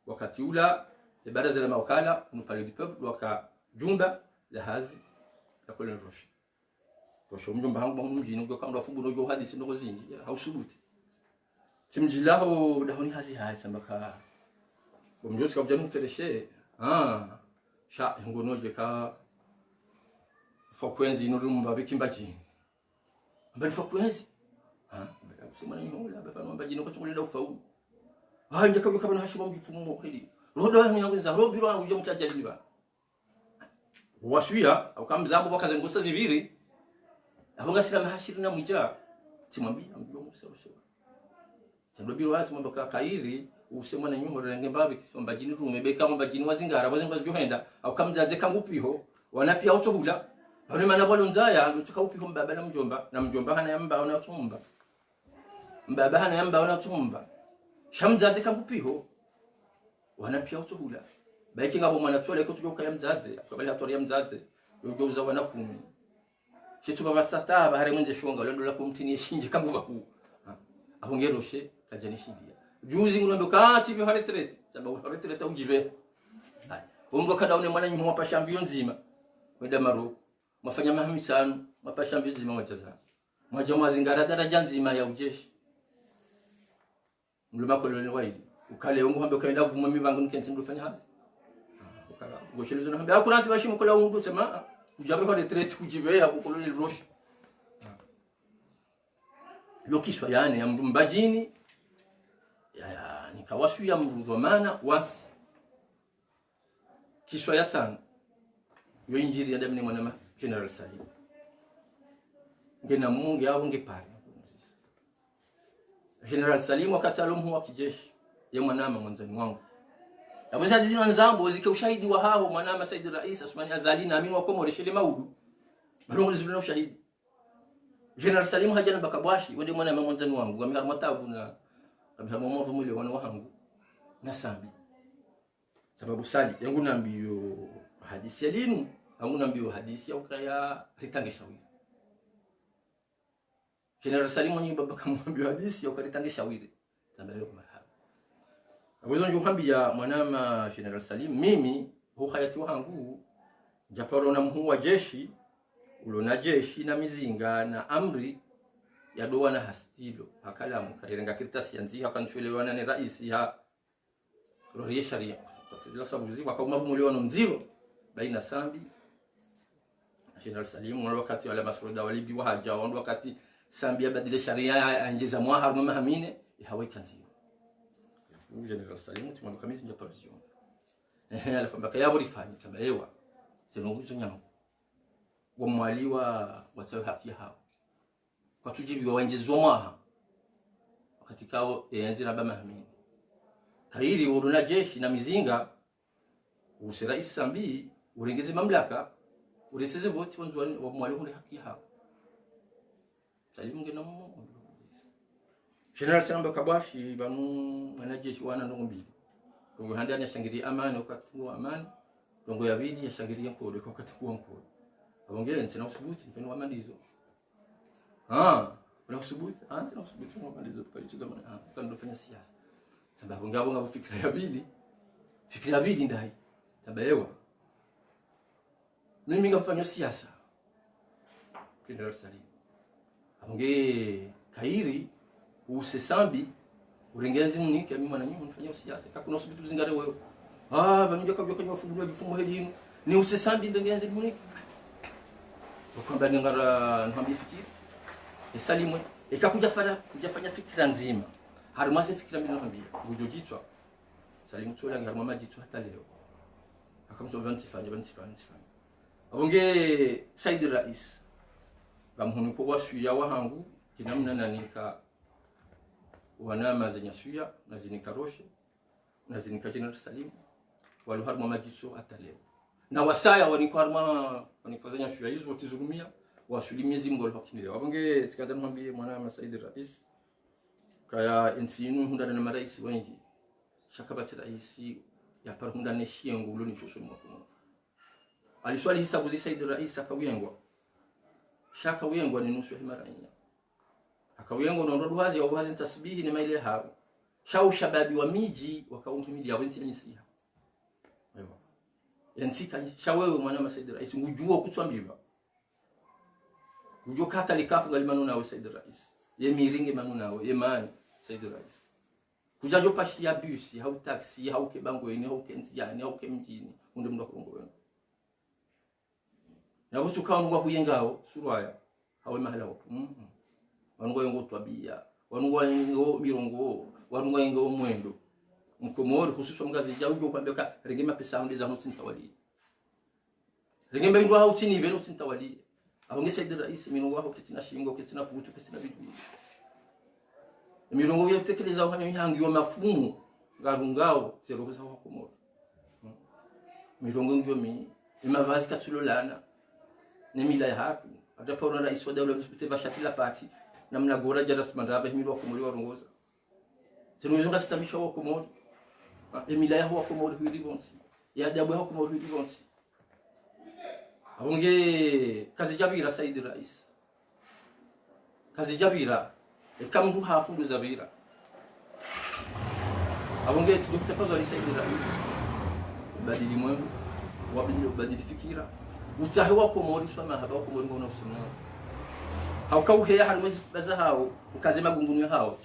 wakati ula le baraza la mawakala no palais du peuple waka jumba la hazi la Colonel Roche mjumba hangu mjini ngo kama fubu no hadisi ndo zingi hausubuti simjilaho dahoni hazi hazi sambaka umjosi kabjanu fereshe sha ngonoje ka fokwenzi nurumba bikimbaji mbali fokwenzi sema ni mola baba nomba jino kuchukulia ufau hanja kama hashima mfumo hili rodo yangu za robiro wangu je mtajaliwa washia au kama zabu bakaza ngosa zibiri abanga sina mahashiri na mwija simwambia mjua musa ushewa sababiro watu mambo kairi usema na nyuho renge mbabe kisomba jini rume beka mba jini wazingara bazimba johenda au kamzaze kangupiho wanapia autohula bane mana balonzaya ndo tukaupiho mbaba na mjomba hana yamba ona tumba mbaba hana yamba ona tumba shamzaze kangupiho wanapia autohula baiki ngabo mwana twale ko tujoka ya mzaze akabali hatori ya mzaze yojoza wana 10 shitu baba sata bahare mwenze shonga lendo la kumtini shinje kangu baku ahongeroshe kajani shidia juzi ngundo kati bi haretrete sababu haretrete ujive ungo kada une mwana nyuma pa champion nzima wenda maro mafanya mahamisano mapa champion nzima wachaza mwajo mazingara daraja nzima ya ujeshi mlima koloni waidi ukale ungo hambe kaenda vuma mibango nikenzi ndofanya hazi ukala goshelezo na hambe akuranti bashimo kola ungo sema ujabe haretrete ujive ya koloni roshi yokishwa yani ya mbajini ya nikawasu ya mrudhamana wati kiswa ya tano yo injili ya damni mwana General Salim ngena mungu yao ngepari General Salim wakati alomhu wa kijeshi ya mwanama mwanzani wangu abuza dizi wanzambo zike ushahidi wa hao mwanama Said Rais Asmani Azali na amini wako moreshele maudu balongo ziluna ushahidi General Salim hajana bakabwashi wende mwanama mwanzani wangu gamihar matabu na gamihar mwavu mwile wana wahangu na sambi sababu sali yangu nambiyo hadisi ya linu yangu nambiyo hadisi ya ukaya ritange shawiri General Salim mwenye baba kamwambiyo hadisi ya ukaya ritange shawiri sababu marhaba abuzo njuhambi ya mwanama General Salim mimi hu hayati wahangu japaro na mhu wa jeshi ulona jeshi na mizinga na amri ya doa na hastilo hakalamu kairenga kiritasi yanzi hakanchwelewana ni raisi ha rorie sharia kwa sababu ziwa kwa mavumuliwa no mziro baina sambi General Salim wakati wale masroda walibi wa haja wakati sambi abadile sharia anjeza mwaha mama hamine ihaweka nziro yafu General Salim tumamkamizi nja parisiona alafu mbaka yabo rifanye tabaewa senonguzo nyango wamwaliwa watawe haki hao kwa tujibi wanjezwa mwaha wakati kao enzi na bama hamine kairi uruna jeshi na mizinga usira isambi urengeze mamlaka ureseze voti wanzwani wa mwali hunde haki hao Salim ngena mumo General Samba Kabashi banu wanajeshi wana ndongo mbili ndongo handani yashangiri amani wakati wa amani ndongo ya bidi yashangiri nkolo wakati wa nkolo abongere nsina usubuti mpeno wa mandizo una usubuti nsina usubuti wa mandizo kwa hicho kama kando fanya siasa sababu ngabo fikra ya bili ndai tabaewa mimi ngafanya siasa General Salim abonge kairi usesambi urengenzi munike mimi mwana nyinyi nifanya siasa kakuna usubitu zingare wewe bamija kabyo kanywa fungulwa gifumo hedinu ni usesambi ndengenzi munike ukwamba ngara nhambi fikiri Salimwe ikakuja kujafanya fikra nzima harumaze fikira mbili nambia bujojitwa Salim Tsola ngaruma majitu hata leo akamsoma bansifanye abonge Said Rais gamhunu ko wasuya wahangu kinamna nanika wanama zenya suya na zinika roshe na zinika General Salim walu haruma majitu hata leo na wasaya waniko zenya suya hizo watizurumia wasulimie zimgol hakini abonge tikadana mwambie mwana Said Rais kaya insinu hunda na maraisi wengi shakabati raisi ya par hunda ne shiengo lo ni shosho mwakumo aliswali hisabu zi Said Rais akawiyengwa shaka wiyengwa ni nusu himaranya akawiyengwa ndo duhazi au hazi tasbihi ni maile hao shau shababi wa miji wakauntu miji ya wenzi nisiha ewa yantika shawewe mwana Said Rais ngujua kutwambiwa ngujo kata likafu galimanu na Said Rais yemiringe manuna we yemani Said Rais kujajo pashi ya bus hau taxi hau kebango ene hau kenzi yani hau kemjini unde mndo kongo wenu na butu kaunwa kuyengao surwaya hawe mahala wapo wanungo yengo twabia wanungo yengo mirongo wanungo yengo mwendo mkomori hususo mgazi jaujo kwambeka regema pesa hundi za huti ntawali regema ndo hau tini venu tintawali abonge Said Rais mirongo hau kitina shingo kitina putu kitina bidu mirongo yotekeleza hanya mihangi yo mafumu garungao zero za Komoro mirongo ngio mi imavazi katsulolana nemila ya hatu atapona rais wa dawla msipite vashatila pati na mnagora jaras mandabe himiru wa Komoro warongoza zinuzunga sitamisha wa Komoro emila ya Komoro hili bonsi ya adabu ya Komoro hili bonsi abonge kazi jabira Said Rais kazi jabira ekamdu hafundu zabira abonge tukitafadhali Said Rais badili mwendo wabadili fikira utahe wa Komoro soma haba wa Komoro ngona usumwa haukauhe ya harumezi baza hao ukazema gungunyo hao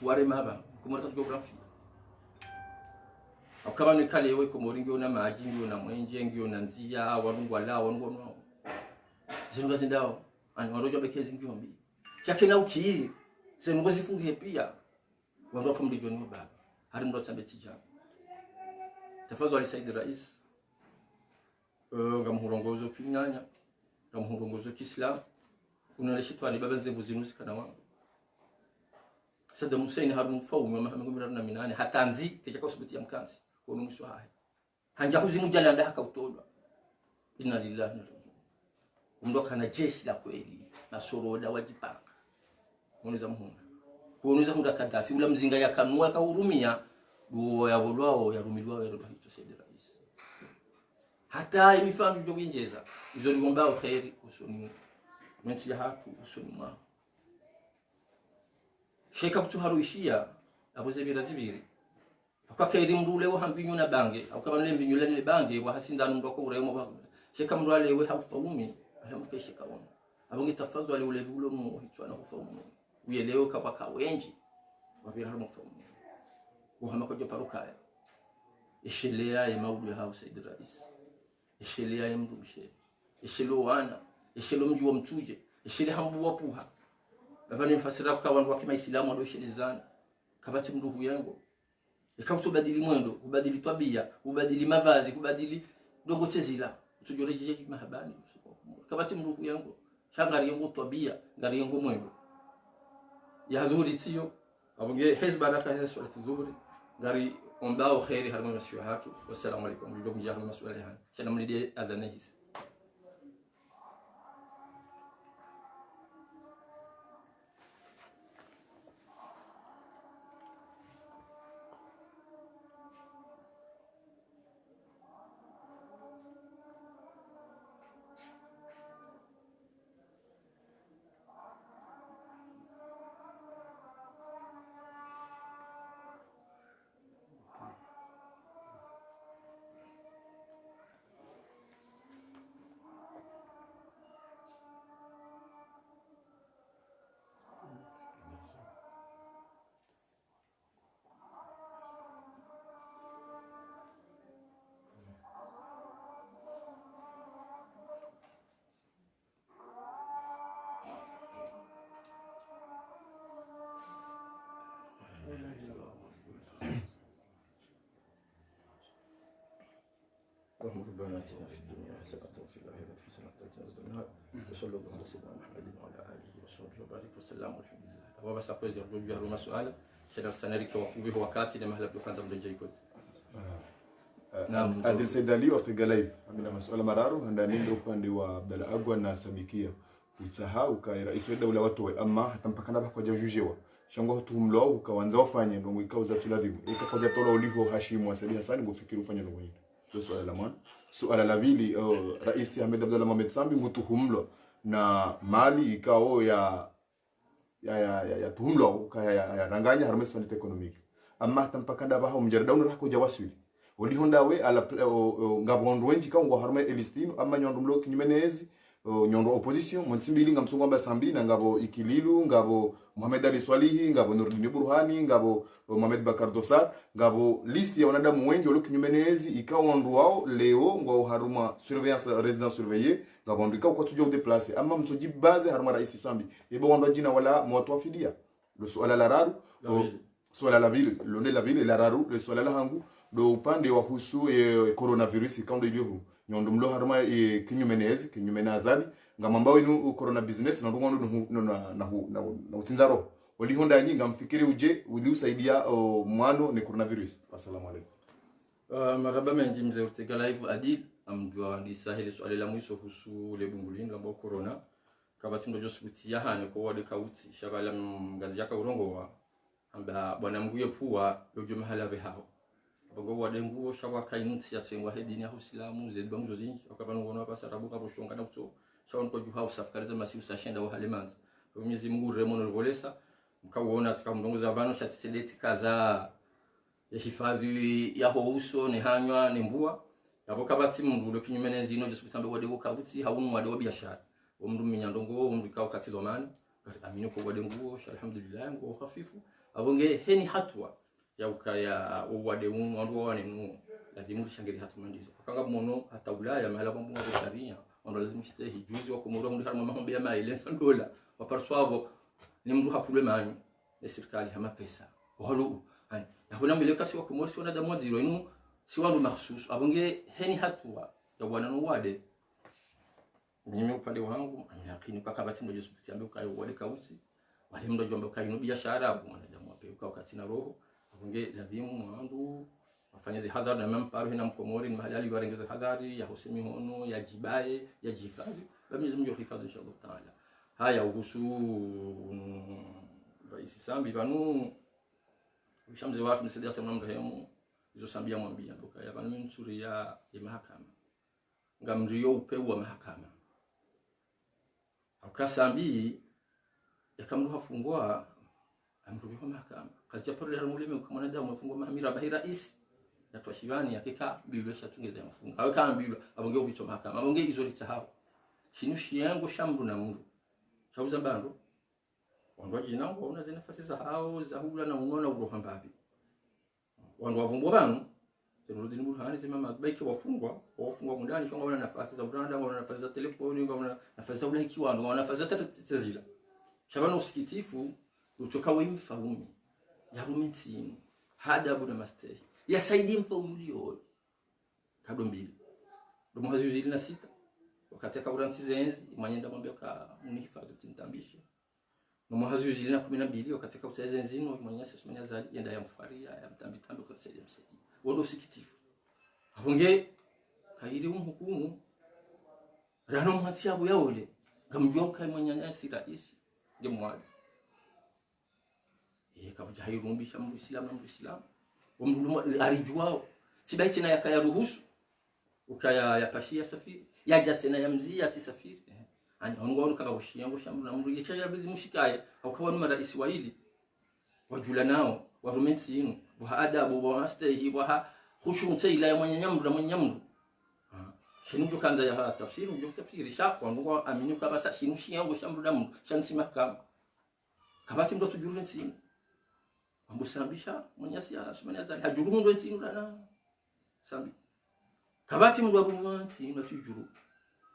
ware maba Komoro ka geography akabane kale we Komoro ngio na maji ngio na mwenje ngio na nzia warungwa la warungwa zinu gazindao ani warojo bekezi ngio mbi chakena ukiri zinu gozifungie pia wando kwa mlijoni mbaba hari ndo tsambe tija tafadhali Said Rais ngamurongozo kinyanya ngamurongozo Kiislam unaleshitwa ni baba zevu zinuzi kana wangu Saddam Hussein harumu faumu wa mahamu 18 hatanzi keja kwa sababu ya mkansi wono muswahe hanja kuzimu jalanda hakautolwa inna lillahi wa inna ilaihi umndoka na jeshi la kweli na soroda wajipanga unaweza muhuna kuonuza hunda Gaddafi ula mzinga ya kanua kahurumia duo ya bolwao ya rumilwao ya hicho Said Rais hata imifano jo winjeza izo ligombao khairi usoni mwenzi hatu usoni mwa sheka kutuharuishia abuze birazibiri akaka iri mrule wo hamvinyo na bange akabamle mvinyo le bange wa hasindano ndoko uremo ba sheka mrwale we hafaumi alamke sheka wona abonge tafadhali ule vulo mu hichwa na kufaumi uyelewe kapaka wenji wabira harimo faumi uhama kwa parukaya ishelea ya maudu ya hao Said Rais ishelea ya mrumshe ishelo wana ishelo mji wa mtuje ishele hambu wapuha babani mfasira kwa wandu wa Kiislamu ndio shelizana kabati mruhu yango ikakubadili mwendo kubadili tabia kubadili mavazi kubadili dogo tezila tujoreje mahabani kabati mruhu yango shangari yango tabia ngari yango mwendo ya dhuri tio abunge hizba raka hizo dhuri ngari ombao khairi harma mashuhatu wassalamu alaykum jidom jahru mas'alahan sana mlidi adhanajis ربنا اتنا في الدنيا حسنة وفي الآخرة حسنة وقنا عذاب النار وصلى الله على سيدنا محمد وعلى آله وصحبه وبارك وسلم والحمد لله وبس أقوز يرجو جهر مسؤال شدر سنريك وفوبه وكاتي لما هلب يقدم لجيكوز نعم Adil Said Ali ortegalaib amina masuala mararu handani ndio upande wa Abdalla Agwa na Sabikia utsahau kai rais wa dawla watu amma hatampakana kwa jajujewa shango tumlo ukaanza ufanye ndio mwikao za tuladibu ikakoja tola uliho Hashim wa Said Hassan ngofikiri ufanye ndio mwini ndio swala la mwana suala la pili rais Ahmed Abdalla Mohamed Sambi mutuhumlo na mali ikao ya tuhumlo ukaya ranganya harmesto economic amma hatampakana ba mjardaunu rako jawaswili wali honda we ala ngabondu wenji ka ngo harme elistino amma nyondo mlo kinyumenezi nyondo opposition monsimbili ngamsungu amba sambi na ngabo ikililu ngabo Mohamed Ali Swalihi ngabo Nurdin Burhani ngabo Mohamed Bakar Dosar ngabo list ya wanadamu wengi walo kinyumenezi ikaondu wao leo ngo haruma surveillance residence surveillée ngabo ndika kwa tujo déplacer amma mtoji base haruma rais Sambi ebo wando jina wala mwatwafidia lo suala la raru suala la ville lone la ville la raru le suala la hangu do upande wa husu coronavirus kando iliyo nyondo mlo haruma kinyumenezi azali ngamambao inu corona business na ndongo na utinzaro wali honda nyinga mfikiri uje uli usaidia mwano ni coronavirus. Assalamu alaikum. Marhaba menji mzee Ortega live Adil amjua ni sahili swali la mwisho kuhusu le bungulini la corona kama tindo josutia hane kwa wade kauti shabala ngazi yaka urongo wa amba bwana mguye puwa yojo mahala behao bongo wade nguo shawa kainuti ya tsengwa hedini ya Uislamu zedba mzo zinji akabana ngona pasa rabuka boshonga na kuto shawon kwa juha usafkariza masiu sashenda wa halemanza Mwenyezi Mungu remono volesa mkauona katika mdongo za bano shatiseleti kaza ya hifadhi ya uso ni hanywa ni mbua yabo kabati mundu lo kinyumenezi ino jesu bitambe wade go kabuti hawunu wade biashara omndu minyandongo omndu kawa katizo mani amini ko wade nguo alhamdulillah ngo hafifu abonge heni hatwa ya ukaya wade mundu wane nu lazima shangeri hatu mandizo kanga mono hata Ulaya mahala bambu wa sharia ndo lazima shitehi juzi wa kumuro mundu harma mahombe ya maile dola waparswabo ni mndu hapulwe mani ya serikali hama pesa holo hani hakuna mileka si wa kumorsi wana damu zero inu si wandu mahsusu abonge heni hatua ya bwana wade mimi upande wangu amyakini kwa kabati ndo Yesu kitiambe ukayo wade kausi wale ndo jomba ukayo no biashara abu mwanadamu ape ukao katina roho abonge lazima mwandu afanyeze hadhari na mamparo hina mkomori mahali aliwarengeza hadhari ya husemi hono ya jibaye ya jihifadhi bamizi mjo hifadhi inshallah taala haya uhusu Rais Sambi banu ushamze watu msidia sema mrehemu hizo Sambia mwambia ndoka ya banu msuri ya mahakama ngamriyo upewa mahakama akasambi yakamru hafungwa amrubiwa mahakama kazi ya pori ya muleme ukamwana damu afungwa mahamira bahira isi ya twashivani yakika bilwe shatungeza mfunga awe kama bilwe abonge ubicho mahakama abonge hizo litahao shinushi yango shamru na mundu chauza bando wandu jinango una zina nafasi za hao za hula na unaona uroha mbabi wandu wavumbwa banu zirudi ni burhani zima mabaiki wafungwa mundani shonga wana nafasi za uranda wana nafasi za telefoni wana nafasi za ulaki wana nafasi za tazila shabana usikitifu utoka wimfaumi ya rumiti hada abu na mastehi ya saidi mfaumulio kado mbili domo hazuzili na sita wakati ka uranti zenzi manyenda mwambia ka munihifadhi tintambisha nomo hazuzili na 12 wakati ka utazenzi no mwenyesa sumanya zali yenda ya mfaria ya mtambi tambi kwa saidi msaki wondo sikitifu abonge kairi umhukumu rano mhatia abo yaole gamjua kai mwenyanyasi rais gemwali kabuja hayurumbisha Muislamu omndu arijwao sibai tena yakaya ruhusu ukaya yapashia safiri yaja tena yamzia tisafiri ani ongo kaka bushiyango shambu na mru yechaya bizi mushikaye akawa numa rais wa hili wajula nao warumenti inu wa adabu wa astahi wa khushu tayla mwenyanyamru shinu kanza ya tafsiri ujo tafsiri shako ngo aminu kabasa shinu shiyango shambu damu shansima kabati ndo tujuru nsini ambusambisha mwenyasi ya sumanya zali hajuru ndo nsini rana sambi kabati ndo abunwanti ndo tujuru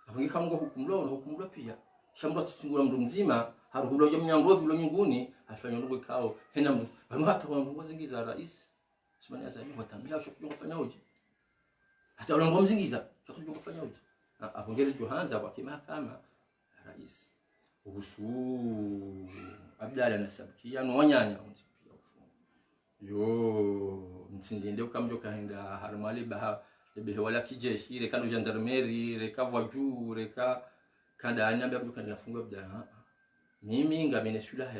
abungi kamgo hukumlo pia shamba tutungura mndu mzima haruhulo ya mnyango vilo nyinguni afanya ndo kao hena mndu bano hata wangu wazingiza rais sumanya zali watambia shokujua kufanya uji hata wale mzingiza shokujua kufanya uji abungeri Johanza kwa kimahakama rais uhusu Abdalla na Sabkia no wanyanya yo mtsindinde ukamjo kaenda harmali baha behe wala kijeshi reka no gendarmerie reka voiture reka kada anyambia kutoka nafungwa bda mimi ngamene sulaha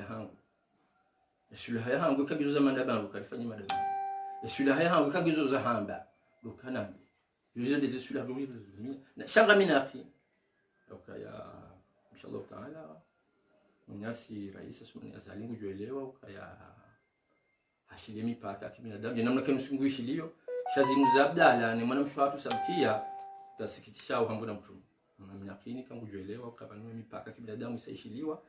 ya hangu kagizo za mandabangu kalifanya madabangu sulaha ya hangu kagizo za hamba dukanambi yuze de sulaha na shanga minafi ukaya inshallah taala mnyasi rais sumani azalingu juelewa ukaya hashile mipaka kibinadamu namna kenu sunguishilio shazinu za Abdalla ni mwana mshwatu Sabkia tasikitisha uhambo na mtume mnakini kangu juelewa ukabanua mipaka kibinadamu isaishiliwa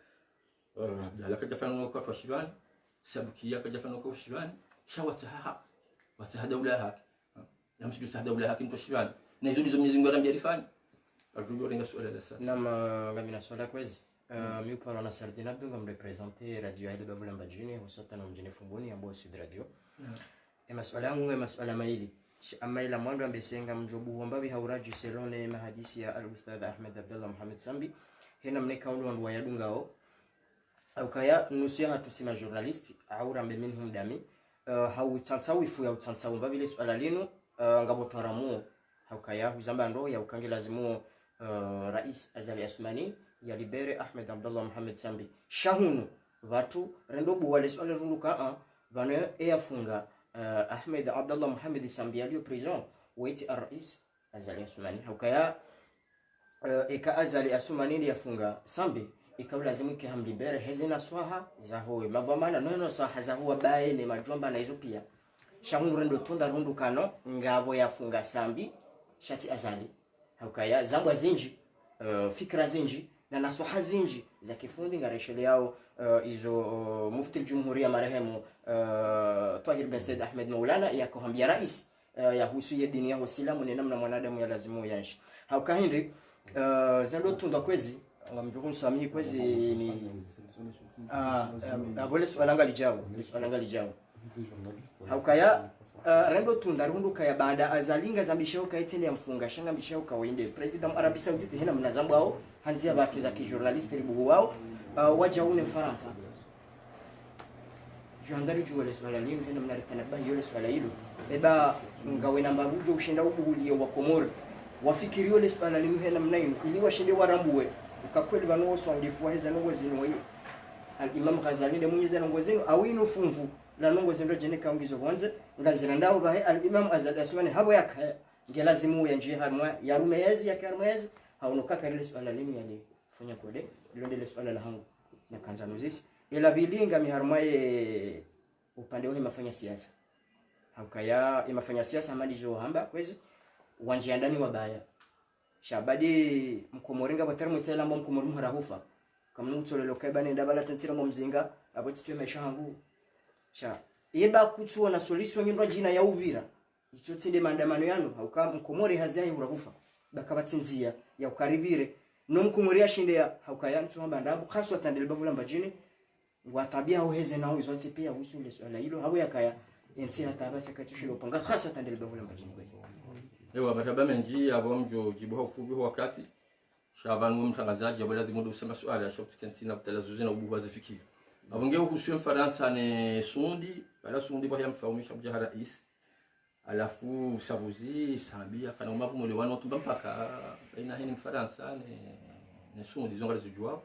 Abdalla kajafanya kwa twashibani Sabkia kajafanya kwa ushibani shawataha watahadaula haki yamsijo tahadaula haki mtoshibani na hizo ndizo Mwenyezi Mungu anamjarifanya arjujo renga swala la sasa nama ngamina swala kwezi mimi kwa na Sardina Abdunga mrepresenter radio ile Babula Mbajini husota na mjini Fumbuni ambao Sud Radio maswala yangu ni maswala maili ama ila mwando ambesenga mjobu ambabi hauraji selone mahadisi ya al-Ustadh Ahmed Abdullah Muhammad Sambi hena mneka wandu wa yadungao au kaya nusia tusima journalist au rambe minhum dami hau tsansawi fu ya tsansawi mbabile swala lino ngabo twaramu hau kaya huzamba ndo ya ukangi lazimu rais Azali Assoumani ya libere Ahmed Abdallah Mohamed Sambi shahunu watu rendobu wale swala runduka vano yafunga Ahmed Abdallah Mohamed Sambi alio prison waiti rais Azali Assoumani hau kaya eka Azali Assoumani yafunga Sambi ikawa lazimu kihamlibere hezina swaha za howe mavamana nono swaha za huwa bae ni majomba na hizo pia shamu rendo tunda rundu kano ngabo yafunga Sambi shati Azali haukaya zangwa zinji fikra zinji na naswaha zinji za kifundi ngareshele yao izo mufti al-jumhuria marehemu Tahir bin Said Ahmed Maulana yakohambia rais ya husu ya dini ya Uislamu ni namna mwanadamu ya lazimu yanshi haukahindi zando tunda kwezi ngamjukun sami kwezi ni abole swalanga lijao haukaya rendo tunda rundu kaya baada azalinga zambishao kaitene ya mfunga shanga mbishao kawainde president Arabi Saudite hena mnazambu wao hanzia watu za kijournalisti ribu wao wajaune Mfaransa juanzari juwele swala lino hena mnaritanabahi yole swala hilo eba ngawe namba bujo ushinda ubuhuli wa Komoro wafikiri yole swala lino hena mnaino ili washinde warambuwe ukakweli bano swandifu heza ngozi no al-Imam Ghazali de munyiza ngozi awino funvu la ngozi ndo jene kaungizo bonze ngazira ndao bahe al-Imam Azali Assoumani habo yakaya ngelazimu ya njia harma ya rumeyezi ya karmezi haunoka kale swala lini yale fanya kode londele swala la hangu na kanza nozisi ila bilinga miharmaye upande wao mafanya siasa hakaya imafanya siasa mali jo hamba kwezi wanjia ndani wabaya shabadi mkomoringa batarmu tsela mbo mkomoru harahufa kamnu tsolelo kai bane ndabala tantira mo mzinga abo titwe maisha hangu sha yeba kutsuwa na solution nyimba jina ya Uvira icho tsinde maandamano yano hauka mkomori hazai hurahufa bakabatsinzia ya ukaribire no mkomori ashinde ya haukaya mtsomba ndabo khaswa tandele bavula mbajini watabia uheze nao izonse pia usule swala hilo hawo yakaya ensi hata basi katushilo panga khaswa tandele bavula mbajini kwezi ewa mataba menji abo mjo jibu hofubi wakati Shaban mtangazaji abo lazima ndo usema swali ashautikana kutalazuzi na ubuhu wazifikiri abonge uhusiwe Mfaransa ne Sundi bala Sundi kwa yamfaumisha buja rais alafu Sabuzi Sambi kana umavu mole wano tumba mpaka ina hini Mfaransa ne Sundi zonga zijua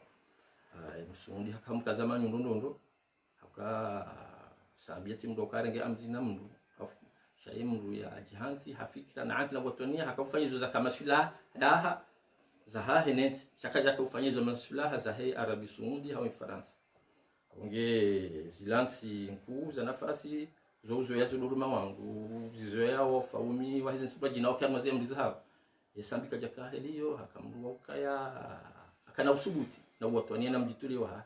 Sundi hakamka zamani ndondo haka Sambi ati mdo karenge amdina mdu shaimu ya jihanzi hafikira na akla watonia hakafanya za kama silaha laha za hahenet shakaja kufanya hizo masilaha za hei Arabi Saudi au Faransa onge zilansi nkuu za nafasi zozo yazo duruma wangu zizo yao faumi wa hizo subaji na kama zia mlizahabu Sambi kaja kaheliyo hakamrua ukaya akana usubuti na watonia na mjituli wa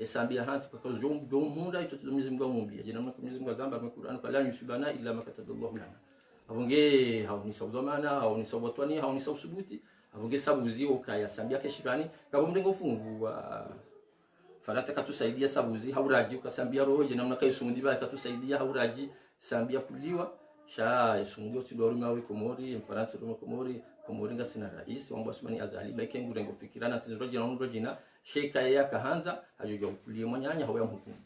Sambi hanti kwa jumhura ito Mwenyezi Mungu amumbia jina Mwenyezi Mungu azamba kwa Qur'an kwa la yusibana illa ma kataballahu lana abonge hauni sawdamana hauni sawatwani hauni sawsubuti abonge Sabuzi ukaya Sambi akeshibani kabo mdengo fungu wa farata katusaidia Sabuzi hauraji ukasambia roho jina mnaka Sundi ba katusaidia hauraji Sambi apuliwa sha Sundi otidoro mawe Komori Mfaransa ndo Komori ngasina rais wa Assoumani Azali baike ngurengo fikirana tizoro jina ndo jina sheka ya kahanza hajoja kulia mwanyanya hawa mhukumu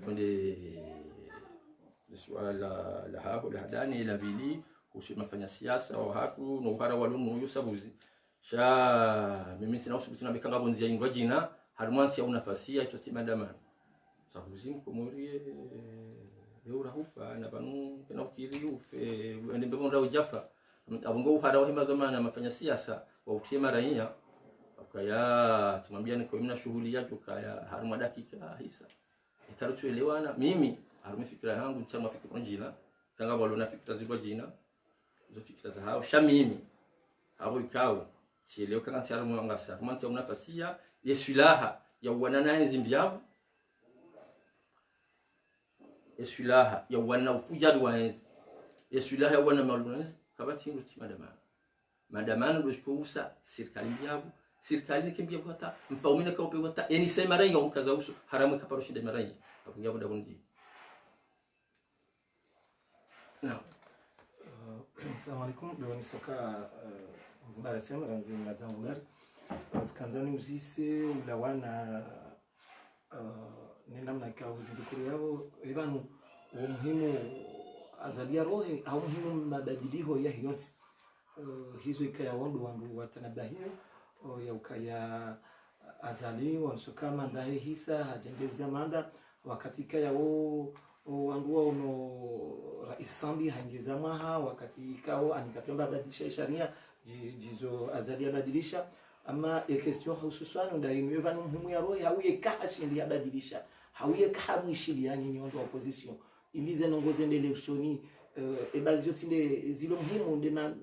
ndio swala la hapo la hadani la bili usimafanya siasa au hatu no hara walunu Sabuzi sha mimi sina usubuti na bekanga bonzia ingwa jina harmansi au nafasi ya choti madamano Sabuzi Komori urahufa na banu kana ukiri ufe ndembe bonda ujafa abongo hara wa hima zamana mafanya siasa wa utima raia kaya tumwambia niko mna shughuli yako kaya haruma dakika hisa ikarutuelewana mimi haruma fikira yangu nchama fikira njila kanga balo na fikira zibwa jina zo fikira za hao shamimi abo ikao chieleo kanga tsara mwanga sa manti una fasia yesulaha ya wanana zimbiavu yesulaha ya wana ufujadu waenzi yesulaha ya wana malunzi kabati nguti madamano ndo shikuusa serikali yabu serikali kimbia hata mfaumina kwa upe hata yani sema raia ukaza uso haramu kaparoshi de marai hapo ngabo dabundi na assalamu alaikum doni soka ngara sema ranzi ngazangular kanzani uzise ulawana ni namna ka uzindukuru yao ibanu umuhimu azalia rohe au muhimu mabadiliko ya hiyonsi hizo ikaya wandu watanabahio ya ukaya azali wansukama ndahe hisa hajengeza manda wakati kaya wangu ono rais sambi haingeza maha wakati kao anikatomba badilisha sharia jizo azalia badilisha ama question hususan ndaino ibanu muhimu ya rohe au yekashindi ya badilisha hauye kamwishili yani nyondo wa opposition ilize nongoze ndele usoni ebazio tinde zilo muhimu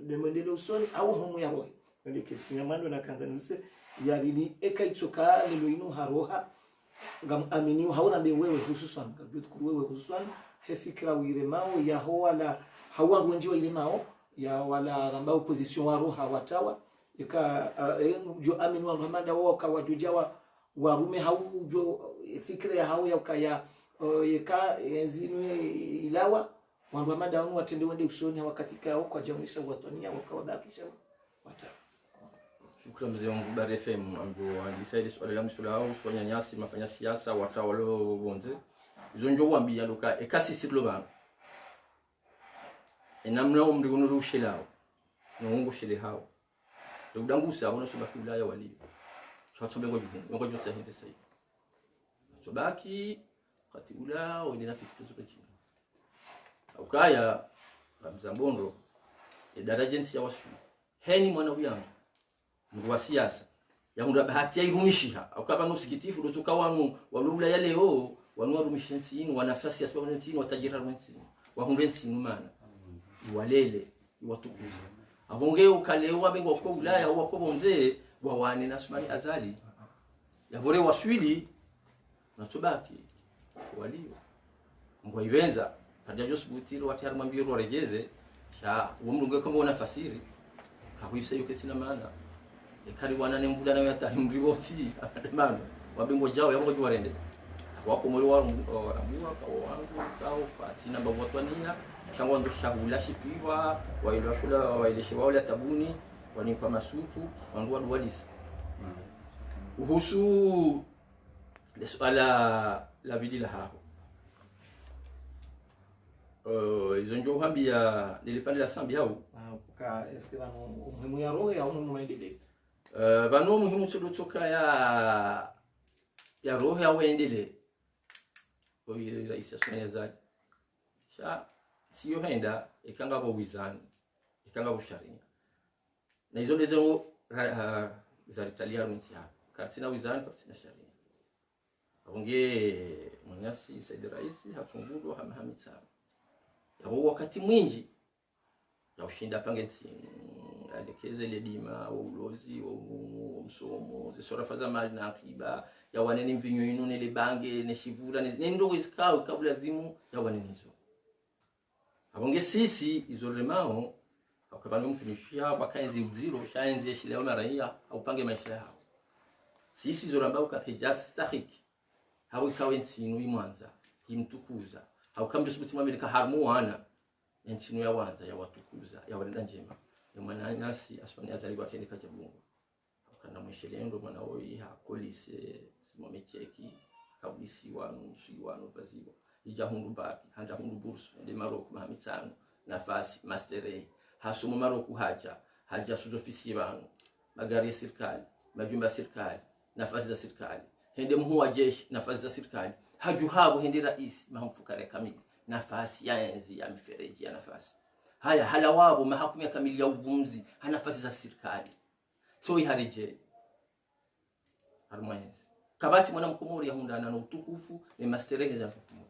ndemendele usoni au muhimu ya roho ndele question ya mando na kanza nuse ya bili ekaitsoka lelo inu haroha ngam amini hauna be wewe hususan kabut wewe hususan hefikra wiremao ya ho wala hawa wengi wa ile mao ya wala ramba opposition wa roha watawa ika jo amini wa ramada wao kawajujawa warume haujo fikra ya hao ya kaya yeka enzinu ilawa wandu amada wanu watende wende usoni wakatika hao kwa jamisa watonia wakawadakisha wata. Shukran mzee wangu Bari FM ambapo alisaidi swali la msula hao sonya nyasi mafanya siasa watawalo bonze izo njo wambia luka ekasi sidloba enamna umri unurushe lao nungu shile hao ndudangusa abona subaki ulaya wali chatombe ngo jose hinde sai sobaki kati ula wende na fikito zote ukaya Mzambondo darajensi ya wasu heni mwana uyangu mndu wa siasa ya mndu bahati irumishiha ukaba nusikitifu dotoka wanu walula yale ho wanu warumishensi inu wanafasi ya swa ntini watajira rwensi wahundensi numana walele watukuza abonge ukalewa bengo ko ulaya wako bonze wawane nasmani azali ya bore waswili natubaki walio ngwa ivenza kaja josbutiro watari mwambiro regeze sha umrunge kama unafasiri kahuisa yuke sina maana ekari wanane mvuda nawe atari mriboti ademano wabengo jao yabo jwarende wako muri warambuwa kawo wangu kao patina babotwania shangwa ndo shahula shipiwa wailwa shula waileshe wala tabuni wanipa masutu wangu wadwadisa uhusu swala la bidila hapo izo njo hambia nilipande la sambi hao ka eske bano umuhimu ya roho au muhimu endele bano muhimu tsodotoka ya roho ya wendele oyi rais asmanya zaki sha siyo henda ikanga kwa wizani ikanga kwa sharia na izo lezo za Italia runti hapo kartina wizani kartina sharia onge mwenyasi Said Rais hatungudo hamhamit sana yabo wakati mwingi ya ushinda pangeti alekeze ile dima wa ulozi wa msomo zisora za mali na akiba ya waneni mvinyo inu ile bange ne shivura ne ndogo isikao kabla zimu ya waneni hizo abonge sisi izo remao akabano mtumishia bakaenzi uziro shaenzi shile wa raia au pange maisha yao sisi izo rambao kakija stahiki hawi kawensi inu imwanza imtukuza au kama disubuti mwamilika harmu wana nchinu ya wanza ya watukuza ya walenda njema ya mwana nasi aswani azali watendeka jabungu kana mwishelendo mwana oi hakolise simomecheki kabulisi wanu sui wanu vaziwa ija hundu baki handa hundu bursu ndi Maroko mahamitano nafasi mastere hasumu Maroko haja suzo ofisi wanu magari ya serikali majumba ya serikali nafasi za serikali hende mkuu wa jeshi nafasi za serikali hajuhabu hindi rais mahamfukare kamili nafasi ya enzi ya mifereji ya nafasi haya halawabu mahakumu ya kamili ya uvumzi nafasi za serikali so ihareje harmonize kabati mwana mkomori ya hundana na utukufu ni mastereke za mkomori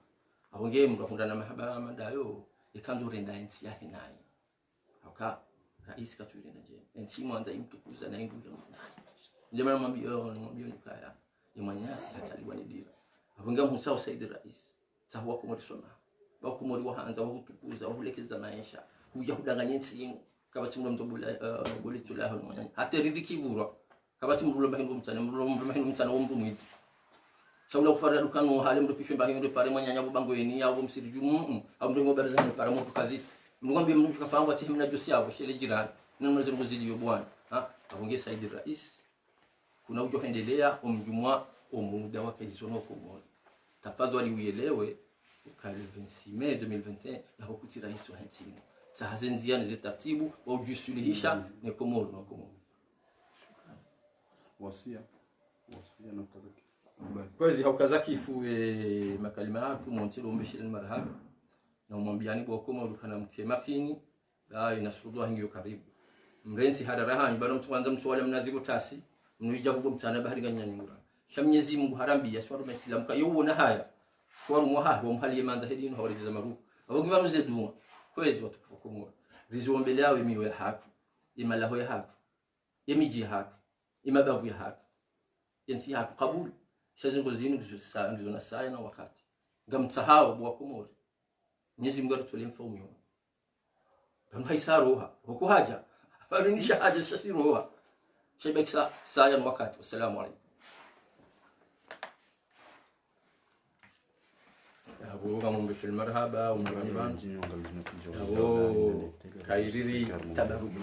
abonge mtu hundana mahaba madayo ikanzo renda enzi ya hinai haka rais katuri na je enzi mwanza imtukuza na inguja ndio maana mwambio nikaya imanyasi hataliwa ni dira abonge mhusao Said Rais sawa kumorisoma bakumori wahanza wahutukuza wahulekeza maisha huja hudanganya nsingu kabati mlo mtobula boli tula hano mwanya hata ridiki bura kabati mlo bahindu mtana wo mrumwizi shawla kufarada dukano hale mdo pishwe bahindu pare mwanya bango yeni yabo msiriju au mdo ngobaza ni para mtu kaziti mngombe mtu kafahamu ati himna josi yabo shele jirani nani mwezo muzidi yo bwana abonge Said Rais kuna ujo hendelea umjumwa muda wake zisono Komoro. Tafadhali uelewe ka le 26 Mei 2021 na hukuti rais wa nchi. Sasa nziani zitaratibu wa ujisuluhisha ni Komoro na Komoro. wasia na kazaki kwezi haukazaki ifuwe makalima yatu mwantilo mbeshile marhaba na umwambiani kwa Komoro kana mke makini la inasudwa hingiyo karibu mrensi hadarahanyi bado mtuanza mtuwale mnazibu tasi mnuija huko mtana bahari ganyanyura shamnyezi Mungu harambi ya swaro mesilamu kayuona haya kwa rumwaha wa mhali yemanza hedino hawaliza marufu abogi banuze duma kwezi watukufu Komoro rizo mbele yawe miyo ya hatu imalaho ya hatu yemiji ya hatu imabavu ya hatu yensi hatu kabuli shazingo zinu gizo na saya na wakati ngamtsahau bwa Komoro Mwenyezi Mungu atulemfa umyo banu haisaroha huko haja banu nisha haja shasiroha shebeksa saya na wakati wassalamu alaykum abo kama mbeshel marhaba umraniban abo kairiri tabaruku